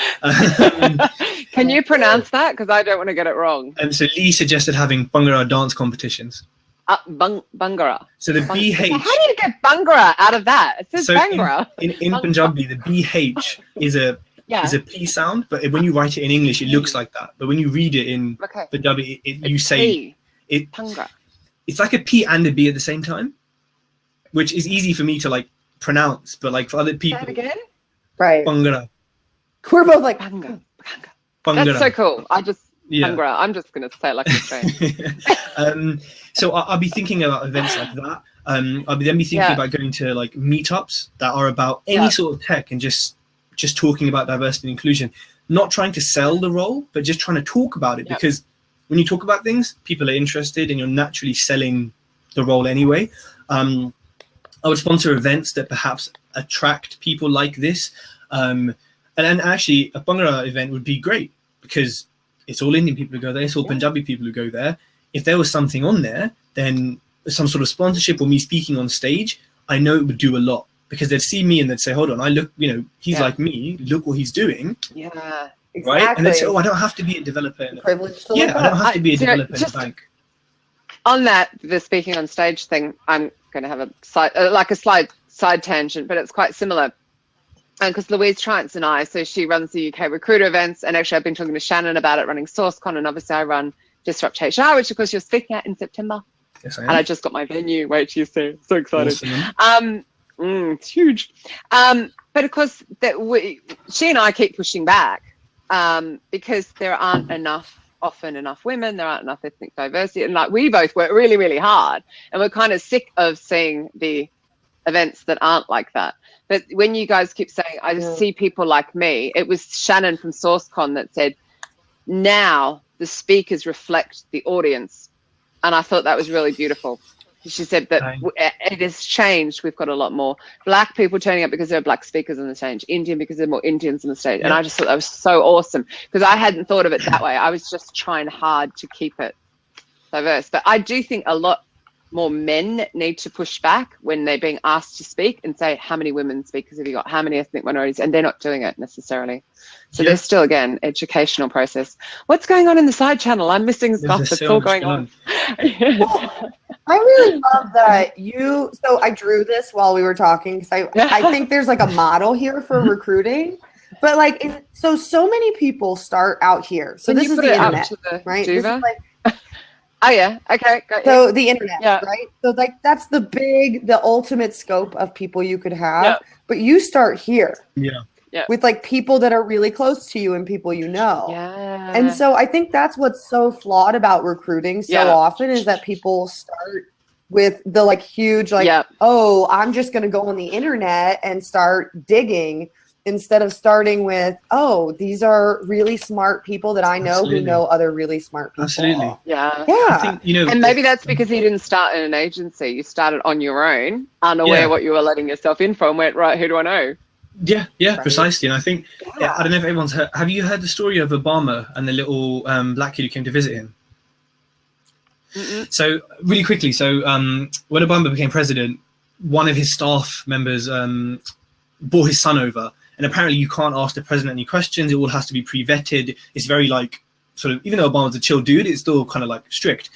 Can you pronounce that? Because I don't want to get it wrong. And so Lee suggested having Bhangra dance competitions. Bhangra. So the BH. How do you get Bhangra out of that? It says Bhangra. In Punjabi, the BH is a P sound, but when you write it in English, it looks like that. But when you read it in Punjabi, you say it. Bhangra. It's like a P and a B at the same time, which is easy for me to like pronounce, but like for other people. Say it again? Right. Bhangra. We're both like Bhangra. That's so cool. Bhangra. I'm just going to say it like a train. So I'll be thinking about events like that. I'll then be thinking about going to like meetups that are about any sort of tech and just talking about diversity and inclusion, not trying to sell the role, but just trying to talk about it. Because when you talk about things, people are interested and you're naturally selling the role anyway. I would sponsor events that perhaps attract people like this. And actually a Bhangra event would be great because it's all Indian people who go there. It's all Punjabi people who go there. If there was something on there, then some sort of sponsorship or me speaking on stage, I know it would do a lot because they'd see me and they'd say, hold on, I look, he's like me, look what he's doing. Yeah, exactly. Right? And they'd say, oh, I don't have to be a developer. Privileged to I don't have to be a developer in a bank. On the speaking on stage thing, I'm going to have a side tangent, but it's quite similar. And because Louise Triance and I, so she runs the UK recruiter events, and actually I've been talking to Shannon about it, running SourceCon, and obviously I run Disrupt HR, which of course you're speaking at in September. Yes, I am. And I just got my venue. Wait till you see. So excited. Awesome. It's huge. But of course, she and I keep pushing back because there aren't often enough women, there aren't enough ethnic diversity, and like we both work really, really hard, and we're kind of sick of seeing the events that aren't like that. But when you guys keep saying, I just see people like me, it was Shannon from SourceCon that said, now the speakers reflect the audience, and I thought that was really beautiful. She said that it has changed. We've got a lot more Black people turning up because there are Black speakers on the stage, Indian because there are more Indians on the stage. And I just thought that was so awesome because I hadn't thought of it that way. I was just trying hard to keep it diverse. But I do think a lot more men need to push back when they're being asked to speak and say, how many women speakers have you got? How many ethnic minorities? And they're not doing it necessarily. So there's still, again, educational process. What's going on in the side channel? I'm missing stuff that's all going on. I really love that so I drew this while we were talking because I think there's like a model here for recruiting, but like, so many people start out here. So this is the internet, right? This is like, oh yeah, okay. So the internet, right? So like that's the ultimate scope of people you could have, but you start here. With like people that are really close to you and people you know. And so I think that's what's so flawed about recruiting so often is that people start with the like huge oh, I'm just going to go on the internet and start digging instead of starting with, oh, these are really smart people that I know who know other really smart people. Absolutely. I think, you know, and maybe that's because you didn't start in an agency. You started on your own, unaware what you were letting yourself in from, went, right, who do I know? Yeah, precisely. And I think, I don't know if everyone's heard, have you heard the story of Obama and the little Black kid who came to visit him? So really quickly, when Obama became president, one of his staff members brought his son over, and apparently you can't ask the president any questions. It all has to be pre-vetted. It's very like, sort of, even though Obama's a chill dude, it's still kind of like strict.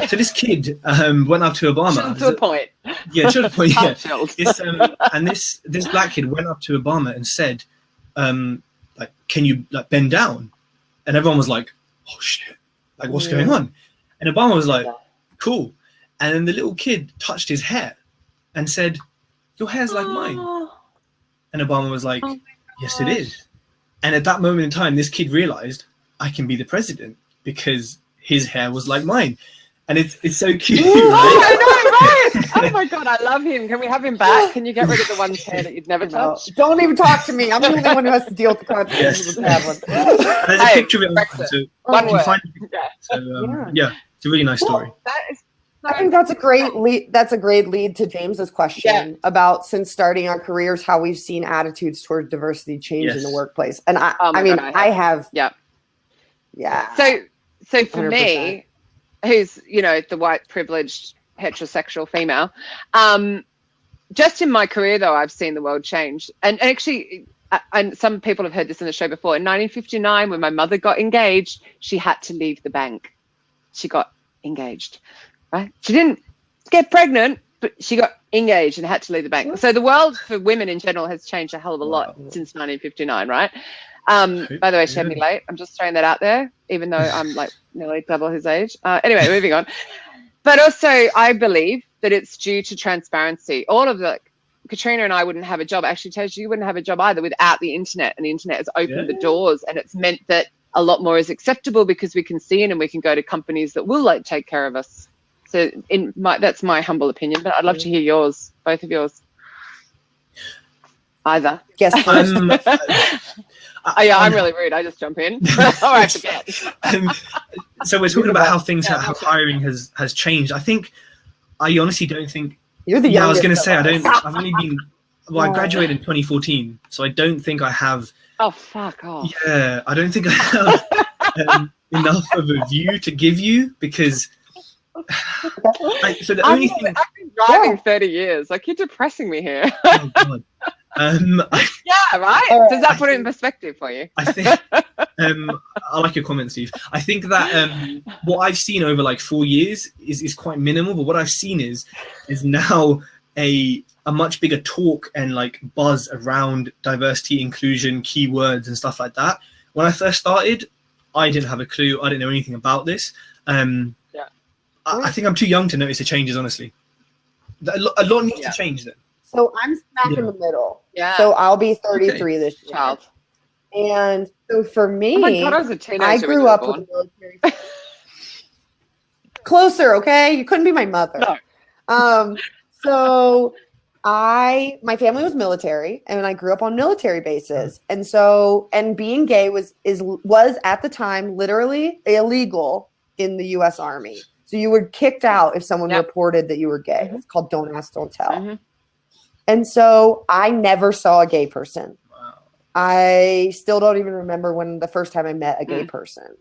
So this kid went up to Obama. To a point. Yeah, to a point. And this Black kid went up to Obama and said, like, can you like bend down? And everyone was like, oh shit, like what's going on? And Obama was like, cool. And then the little kid touched his hair and said, your hair's like mine. And Obama was like, yes, it is. And at that moment in time, this kid realized I can be the president because his hair was like mine. And it's so cute. Right? I know, right? Oh my God, I love him. Can we have him back? Can you get rid of the one hair that you'd never touch? Don't even talk to me. I'm the only one who has to deal with the consequences of that one. There's a picture of it. So one word. It's a really nice story. I think that's a great lead. That's a great lead to James's question about since starting our careers, how we've seen attitudes toward diversity change in the workplace. And I have. So for 100%. Me, who's, you know, the white privileged heterosexual female, just in my career though, I've seen the world change. And actually, and some people have heard this in the show before, in 1959 when my mother got engaged, she had to leave the bank. She got engaged, right? She didn't get pregnant, but she got engaged and had to leave the bank. So the world for women in general has changed a hell of a lot since 1959, right? By the way, she had me late. I'm just throwing that out there, even though I'm like nearly double his age. Anyway, moving on. But also, I believe that it's due to transparency. All of the Katrina and I wouldn't have a job. Actually, Tej, you wouldn't have a job either without the internet. And the internet has opened the doors, and it's meant that a lot more is acceptable because we can see it and we can go to companies that will like take care of us. So that's my humble opinion, but I'd love to hear yours, both of yours. Either. Yes. I'm really rude. I just jump in. I forget. So we're talking about how hiring has changed. I honestly don't think. You're the youngest. I was going to say I've only been. Well, I graduated in 2014, so I don't think I have. Oh, fuck off. Yeah, I don't think I have enough of a view to give you because. I've been driving 30 years. Like, you're depressing me here. Oh God. Yeah, right. Does that put it in perspective for you? I think I like your comment, Steve. I think that what I've seen over like 4 years is quite minimal, but what I've seen is now a a much bigger talk and like buzz around diversity, inclusion, keywords and stuff like that. When I first started, I didn't have a clue. I didn't know anything about this. I think I'm too young to notice the changes, honestly. A lot needs to change then. So I'm smack in the middle. Yeah. So I'll be 33 this year. Child. And so for me, oh my God, I was a teenager. I grew up with the military. Closer, okay? You couldn't be my mother. No. So my family was military, and I grew up on military bases. And so, and being gay was at the time literally illegal in the U.S. Army. So you were kicked out if someone reported that you were gay. It's called Don't Ask, Don't Tell. Mm-hmm. And so I never saw a gay person. Wow. I still don't even remember when the first time I met a gay person.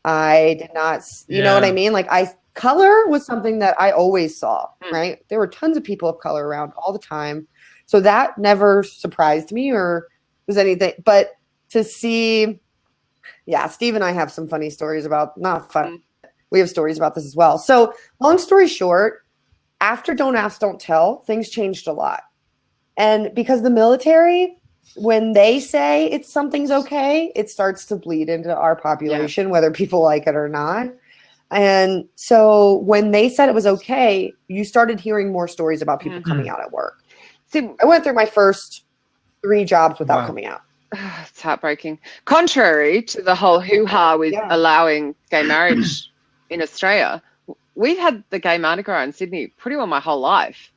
I did not, you know what I mean? Like color was something that I always saw, right? There were tons of people of color around all the time. So that never surprised me or was anything, but to see, Steve and I have some funny stories about, not fun. We have stories about this as well. So long story short, after Don't Ask, Don't Tell, things changed a lot. And because the military, when they say something's okay, it starts to bleed into our population, whether people like it or not. And so when they said it was okay, you started hearing more stories about people coming out at work. See, I went through my first 3 jobs without coming out. It's heartbreaking. Contrary to the whole hoo-ha with allowing gay marriage in Australia, we've had the gay Mardi Gras in Sydney pretty well my whole life.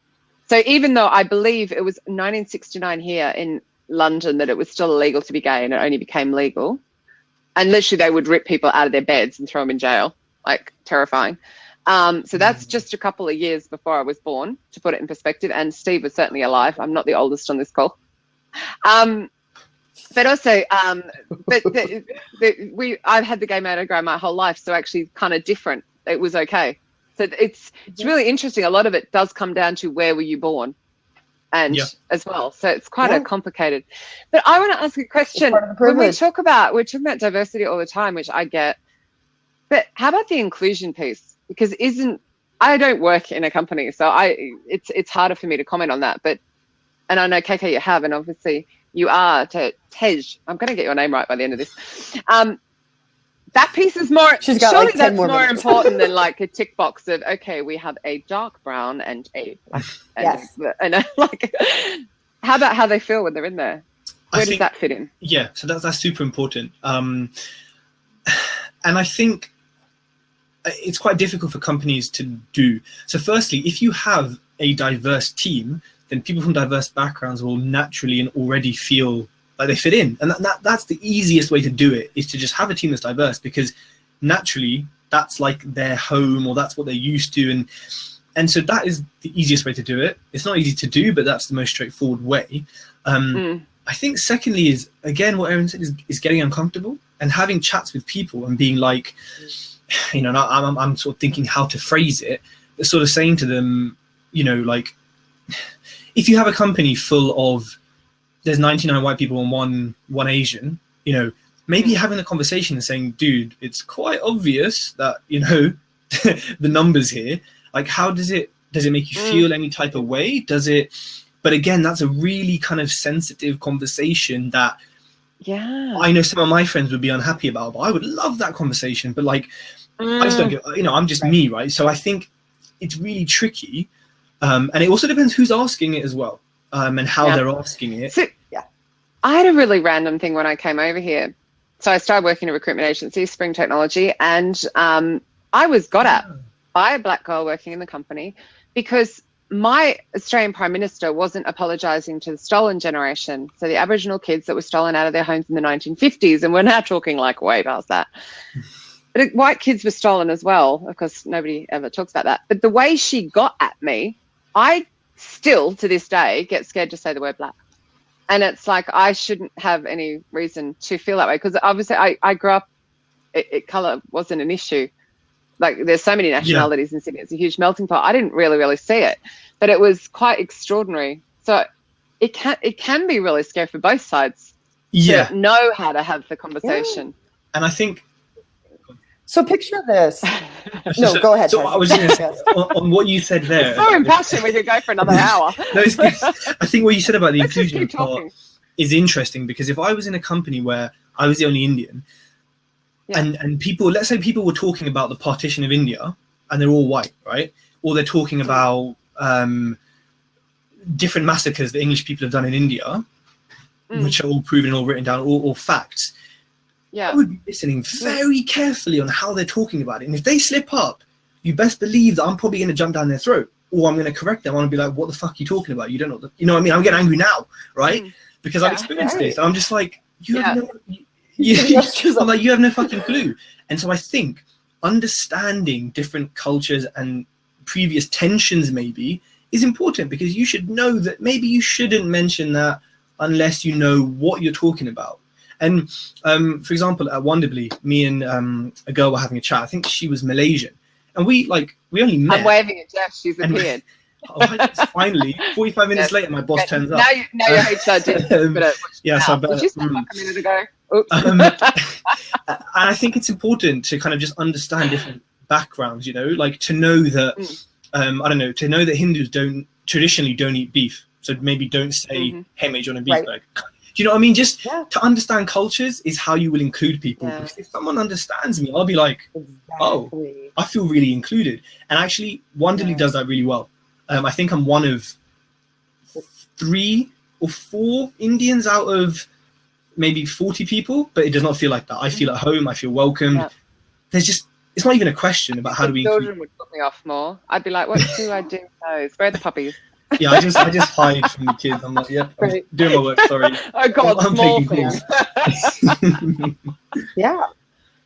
So even though I believe it was 1969 here in London that it was still illegal to be gay and it only became legal, and literally they would rip people out of their beds and throw them in jail, like terrifying. So that's just a couple of years before I was born, to put it in perspective. And Steve was certainly alive. I'm not the oldest on this call. But also, I've had the gay Mardi Gras my whole life, so actually kind of different. It was okay. So it's really interesting. A lot of it does come down to where were you born, and as well. So it's quite complicated. But I want to ask a question. When we're talking about diversity all the time, which I get. But how about the inclusion piece? Because I don't work in a company, so it's harder for me to comment on that. But and I know KK you have, and obviously you are Tej. I'm going to get your name right by the end of this. That piece is more. She's got surely like 10 that's more more minutes. important than like a tick box of we have a dark brown and a black. And like, how about how they feel when they're in there? Where does that fit in? Yeah, so that's super important. And I think it's quite difficult for companies to do. So firstly, if you have a diverse team, then people from diverse backgrounds will naturally and already feel like they fit in. And that's the easiest way to do it, is to just have a team that's diverse, because naturally that's like their home, or that's what they're used to. And so that is the easiest way to do it. It's not easy to do, but that's the most straightforward way. I think secondly is, again, what Erin said, is getting uncomfortable and having chats with people and being like, you know, I'm sort of thinking how to phrase it, but sort of saying to them, you know, like, if you have a company full of, there's 99 white people and one Asian, you know, maybe having a conversation and saying, dude, it's quite obvious that, you know, the numbers here, like, how does it make you feel any type of way? Does it, but again, that's a really kind of sensitive conversation that I know some of my friends would be unhappy about, but I would love that conversation. But like, I just don't get, you know, I'm just me, right? So I think it's really tricky. And it also depends who's asking it as well, and how they're asking it. So, I had a really random thing when I came over here. So I started working at a recruitment agency, Spring Technology, and I was got at by a black girl working in the company because my Australian Prime Minister wasn't apologising to the stolen generation. So the Aboriginal kids that were stolen out of their homes in the 1950s, and we're now talking like way past that. But white kids were stolen as well. Of course, nobody ever talks about that. But the way she got at me, I still, to this day, get scared to say the word black. And it's like, I shouldn't have any reason to feel that way, because obviously I grew up, colour wasn't an issue. Like, there's so many nationalities in Sydney. It's a huge melting pot. I didn't really see it, but it was quite extraordinary. So it can be really scary for both sides to know how to have the conversation. And I think... So picture this. No, go ahead. So I was just on what you said there. It's so impassioned. We could go for another hour. No, it's good. I think what you said about the inclusion part is interesting, because if I was in a company where I was the only Indian, and people, let's say people were talking about the partition of India, and they're all white, right? Or they're talking about different massacres that English people have done in India, which are all proven, all written down, all facts. Yeah. I would be listening very carefully on how they're talking about it. And if they slip up, you best believe that I'm probably going to jump down their throat, or I'm going to correct them. I'm going to be like, what the fuck are you talking about? You don't know. You know what I mean? I'm getting angry now, right? Because I've experienced this. And I'm just like, have no, I'm like, you have no fucking clue. And so I think understanding different cultures and previous tensions maybe is important, because you should know that maybe you shouldn't mention that unless you know what you're talking about. And for example, at Wonderbly, me and a girl were having a chat. I think she was Malaysian, and we only met. I'm waving at Jeff. She's appeared. Finally, 45 minutes later, my boss turns up. Now your HR did. Yes, I bet. Did you say like a minute ago? And I think it's important to kind of just understand different backgrounds. You know, like to know that I don't know, to know that Hindus traditionally don't eat beef, so maybe don't say hey mate, on a beef burger. Do you know what I mean? Just to understand cultures is how you will include people. Yeah. Because if someone understands me, I'll be like, oh, I feel really included. And actually, Wonderbly does that really well. I think I'm one of 3 or 4 Indians out of maybe 40 people, but it does not feel like that. I feel at home. I feel welcomed. Yeah. There's just, it's not even a question about how do we include. Children would put me off more. I'd be like, what do I do? Where are the puppies? Yeah, I just hide from the kids. I'm like, I'm doing my work. Sorry. Oh God, I'm small things. Yeah,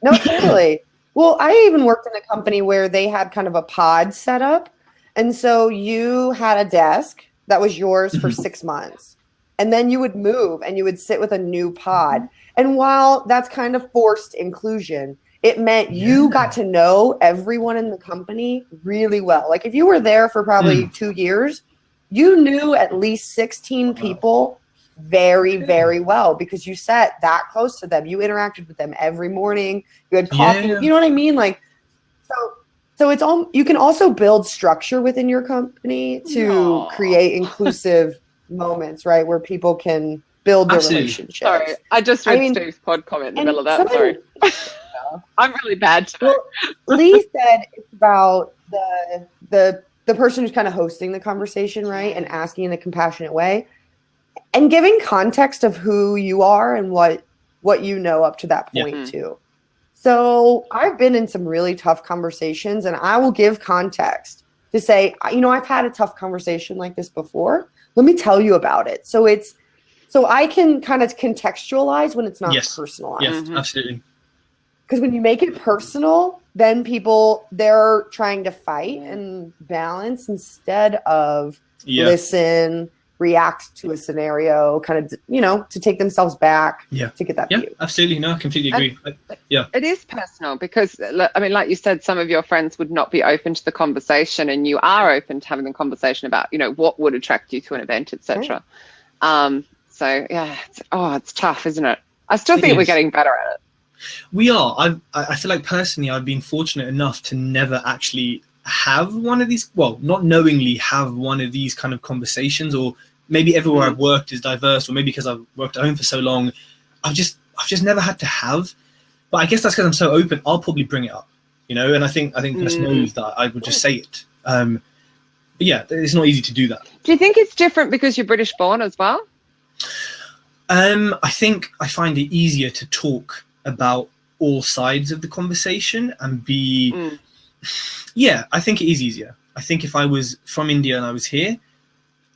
no, totally. Well, I even worked in a company where they had kind of a pod set up, and so you had a desk that was yours for 6 months, and then you would move and you would sit with a new pod. And while that's kind of forced inclusion, it meant you got to know everyone in the company really well. Like if you were there for probably 2 years, you knew at least 16 people very, very well, because you sat that close to them. You interacted with them every morning. You had coffee. You know what I mean? Like, so it's all, you can also build structure within your company to create inclusive moments, right? Where people can build their relationships. Sorry, I just read Steve's pod comment in the middle of that. Sorry. I'm really bad today. Well, Lee said it's about the person who's kind of hosting the conversation, right? And asking in a compassionate way and giving context of who you are and what you know up to that point too. So I've been in some really tough conversations, and I will give context to say, you know, I've had a tough conversation like this before. Let me tell you about it. So I can kind of contextualize when it's not personalized. Yes, absolutely. Because when you make it personal, then they're trying to fight and balance instead of listen, react to a scenario, kind of, you know, to take themselves back to get that view. Absolutely. No, I completely agree. It is personal because, I mean, like you said, some of your friends would not be open to the conversation, and you are open to having the conversation about, you know, what would attract you to an event, etc. So, yeah, it's tough, isn't it? I still think we're getting better at it. We are. I feel like personally, I've been fortunate enough to never actually have one of these, well, not knowingly have one of these kind of conversations, or maybe everywhere I've worked is diverse, or maybe because I've worked at home for so long, I've just never had to have. But I guess that's because I'm so open. I'll probably bring it up, you know, and I think Gus knows that I would just say it. But yeah, it's not easy to do that. Do you think it's different because you're British born as well? I think I find it easier to talk about all sides of the conversation and be I think it is easier. I think if I was from India and I was here,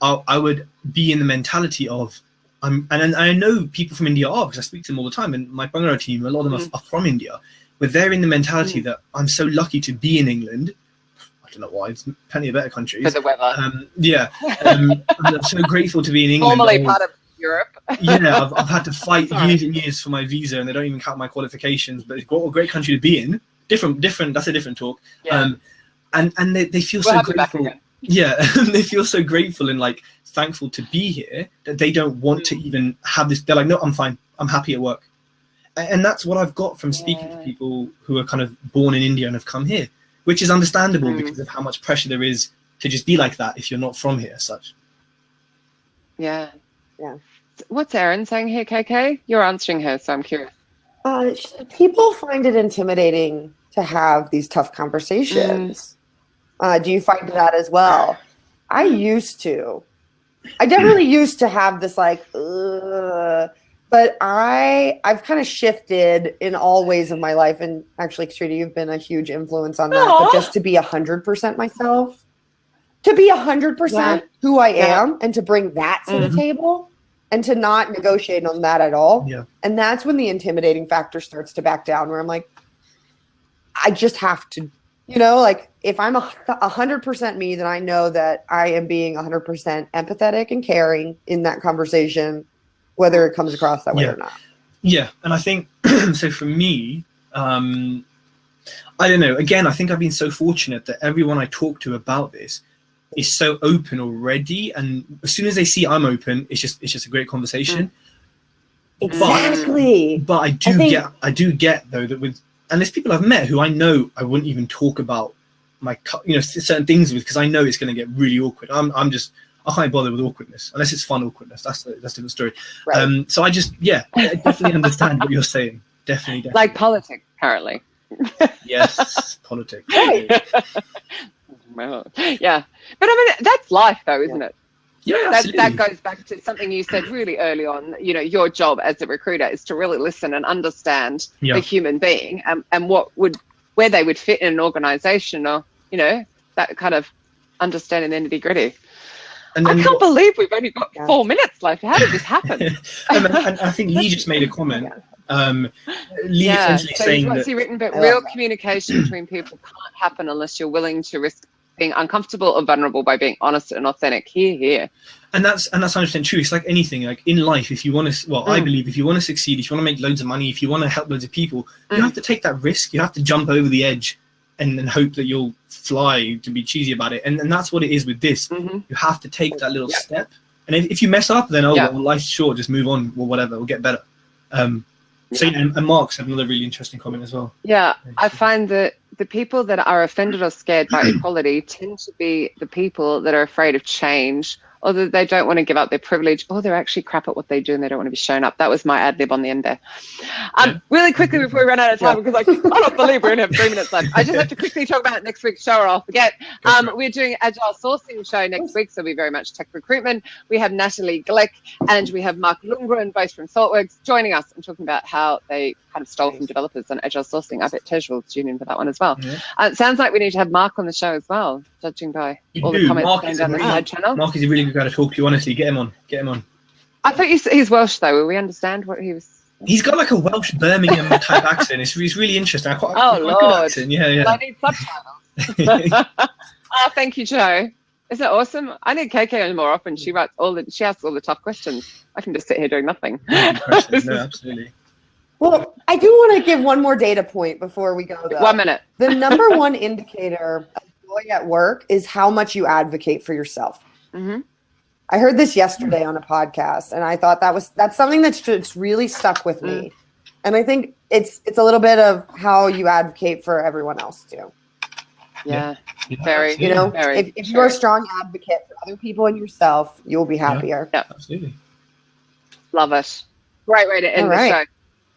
I would be in the mentality of and I know people from India are, because I speak to them all the time, and my Bangla team, a lot of them are from India, but they're in the mentality that I'm so lucky to be in England. I don't know why, there's plenty of better countries. For the weather. I'm so grateful to be in England. Normally part of Europe. I've had to fight years and years for my visa, and they don't even count my qualifications, but it's got a great country to be in. Different, that's a different talk. And they feel so grateful. They feel so grateful and like thankful to be here that they don't want to even have this. They're like, no, I'm fine, I'm happy at work. And that's what I've got from speaking to people who are kind of born in India and have come here, which is understandable because of how much pressure there is to just be like that if you're not from here as such. Yeah. What's Erin saying here, KK? You're answering her, so I'm curious. People find it intimidating to have these tough conversations. Do you find that as well? I used to. I definitely used to have this like, but I've kind of shifted in all ways of my life. And actually, Katrina, you've been a huge influence on that. But just to be 100% myself, to be 100% who I am, and to bring that to the table, and to not negotiate on that at all. Yeah. And that's when the intimidating factor starts to back down, where I'm like, I just have to, like if I'm 100% me, then I know that I am being 100% empathetic and caring in that conversation, whether it comes across that way or not. Yeah. And I think, so for me, I don't know, again, I think I've been so fortunate that everyone I talk to about this is so open already, and as soon as they see I'm open, it's just a great conversation. Exactly. But I do get though that and there's people I've met who I know I wouldn't even talk about my certain things with, because I know it's going to get really awkward. I can't bother with awkwardness unless it's fun awkwardness. That's a different story. Right. So I definitely understand what you're saying. Definitely. Like politics, apparently. Yes, politics. Well, yeah, but I mean that's life, though, isn't it? Yeah, that goes back to something you said really early on. Your job as a recruiter is to really listen and understand the human being and where they would fit in an organization, or that kind of understanding the nitty gritty. I can't believe we've only got 4 minutes left. How did this happen? and I think Lee just made a comment. Lee essentially saying what's he written? But real communication between people can't happen unless you're willing to risk being uncomfortable or vulnerable by being honest and authentic. Here. And that's 100% true. It's like anything, like in life, if you want to, I believe if you want to succeed, if you want to make loads of money, if you want to help loads of people, you have to take that risk. You have to jump over the edge and hope that you'll fly, to be cheesy about it. And that's what it is with this. You have to take that little step. And if you mess up, then well, life's short, just move on, or whatever, we'll get better. So, and Mark said another really interesting comment as well. Yeah, I find that the people that are offended or scared by equality tend to be the people that are afraid of change, or that they don't want to give up their privilege, or they're actually crap at what they do and they don't want to be shown up. That was my ad lib on the end there. Really quickly before we run out of time, because I don't believe we're going to have 3 minutes left. I just have to quickly talk about next week's show, or I'll forget. We're doing Agile Sourcing show next week, so it'll be very much tech recruitment. We have Natalie Glick and we have Mark Lundgren, both from Saltworks, joining us and talking about how they kind of stole from developers on Agile Sourcing. I bet Tej will tune in for that one as well. It sounds like we need to have Mark on the show as well, judging by all the comments going down the side channel. Mark is a really good guy to talk to, honestly. Get him on. I thought he's Welsh, though. Will we understand what he was? He's got like a Welsh Birmingham type accent. It's really interesting. Quite Lord. Good accent. Yeah. I need subtitles. Thank you, Joe. Isn't it awesome? I need KK on more often. She asks all the tough questions. I can just sit here doing nothing. No, absolutely. Well, I do want to give one more data point before we go, though. 1 minute. The number one indicator of joy at work is how much you advocate for yourself. I heard this yesterday on a podcast, and I thought that's something that's just really stuck with me. And I think it's a little bit of how you advocate for everyone else too. Yeah. Very. Very, if you're a strong advocate for other people and yourself, you'll be happier. Yeah. Absolutely. Love it. Great way to end the show.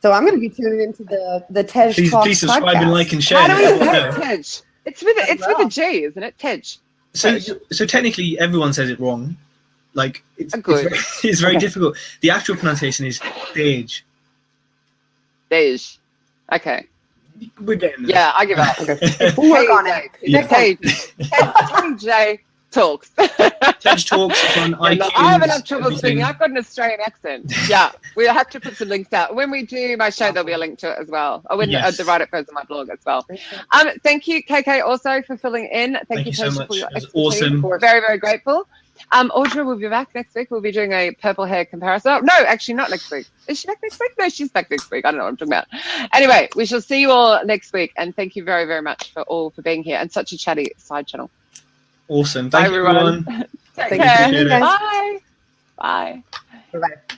So I'm going to be tuning into the Tej Talks please subscribe podcast. And like and share. How do we say Tej? It's with a G, isn't it? Tej. So technically, everyone says it wrong. Like it's very difficult. The actual pronunciation is Tej. Tej. Okay. We're getting there. Yeah, I give up. We'll work on it. Tej Talks. Tej Talks on iTunes. I have enough trouble speaking. I've got an Australian accent. Yeah, we'll have to put some links out. When we do my show, there'll be a link to it as well. I wouldn't the write-up goes on my blog as well. Thank you, KK, also for filling in. Thank you so much for your expertise. Awesome. We're very, very grateful. Audra will be back next week. We'll be doing a purple hair comparison. Oh, no, actually not next week. Is she back next week? No, she's back next week. I don't know what I'm talking about. Anyway, we shall see you all next week. And thank you very, very much for being here and such a chatty side channel. Awesome. Thank you, everyone. Take care. Bye. Bye. Bye.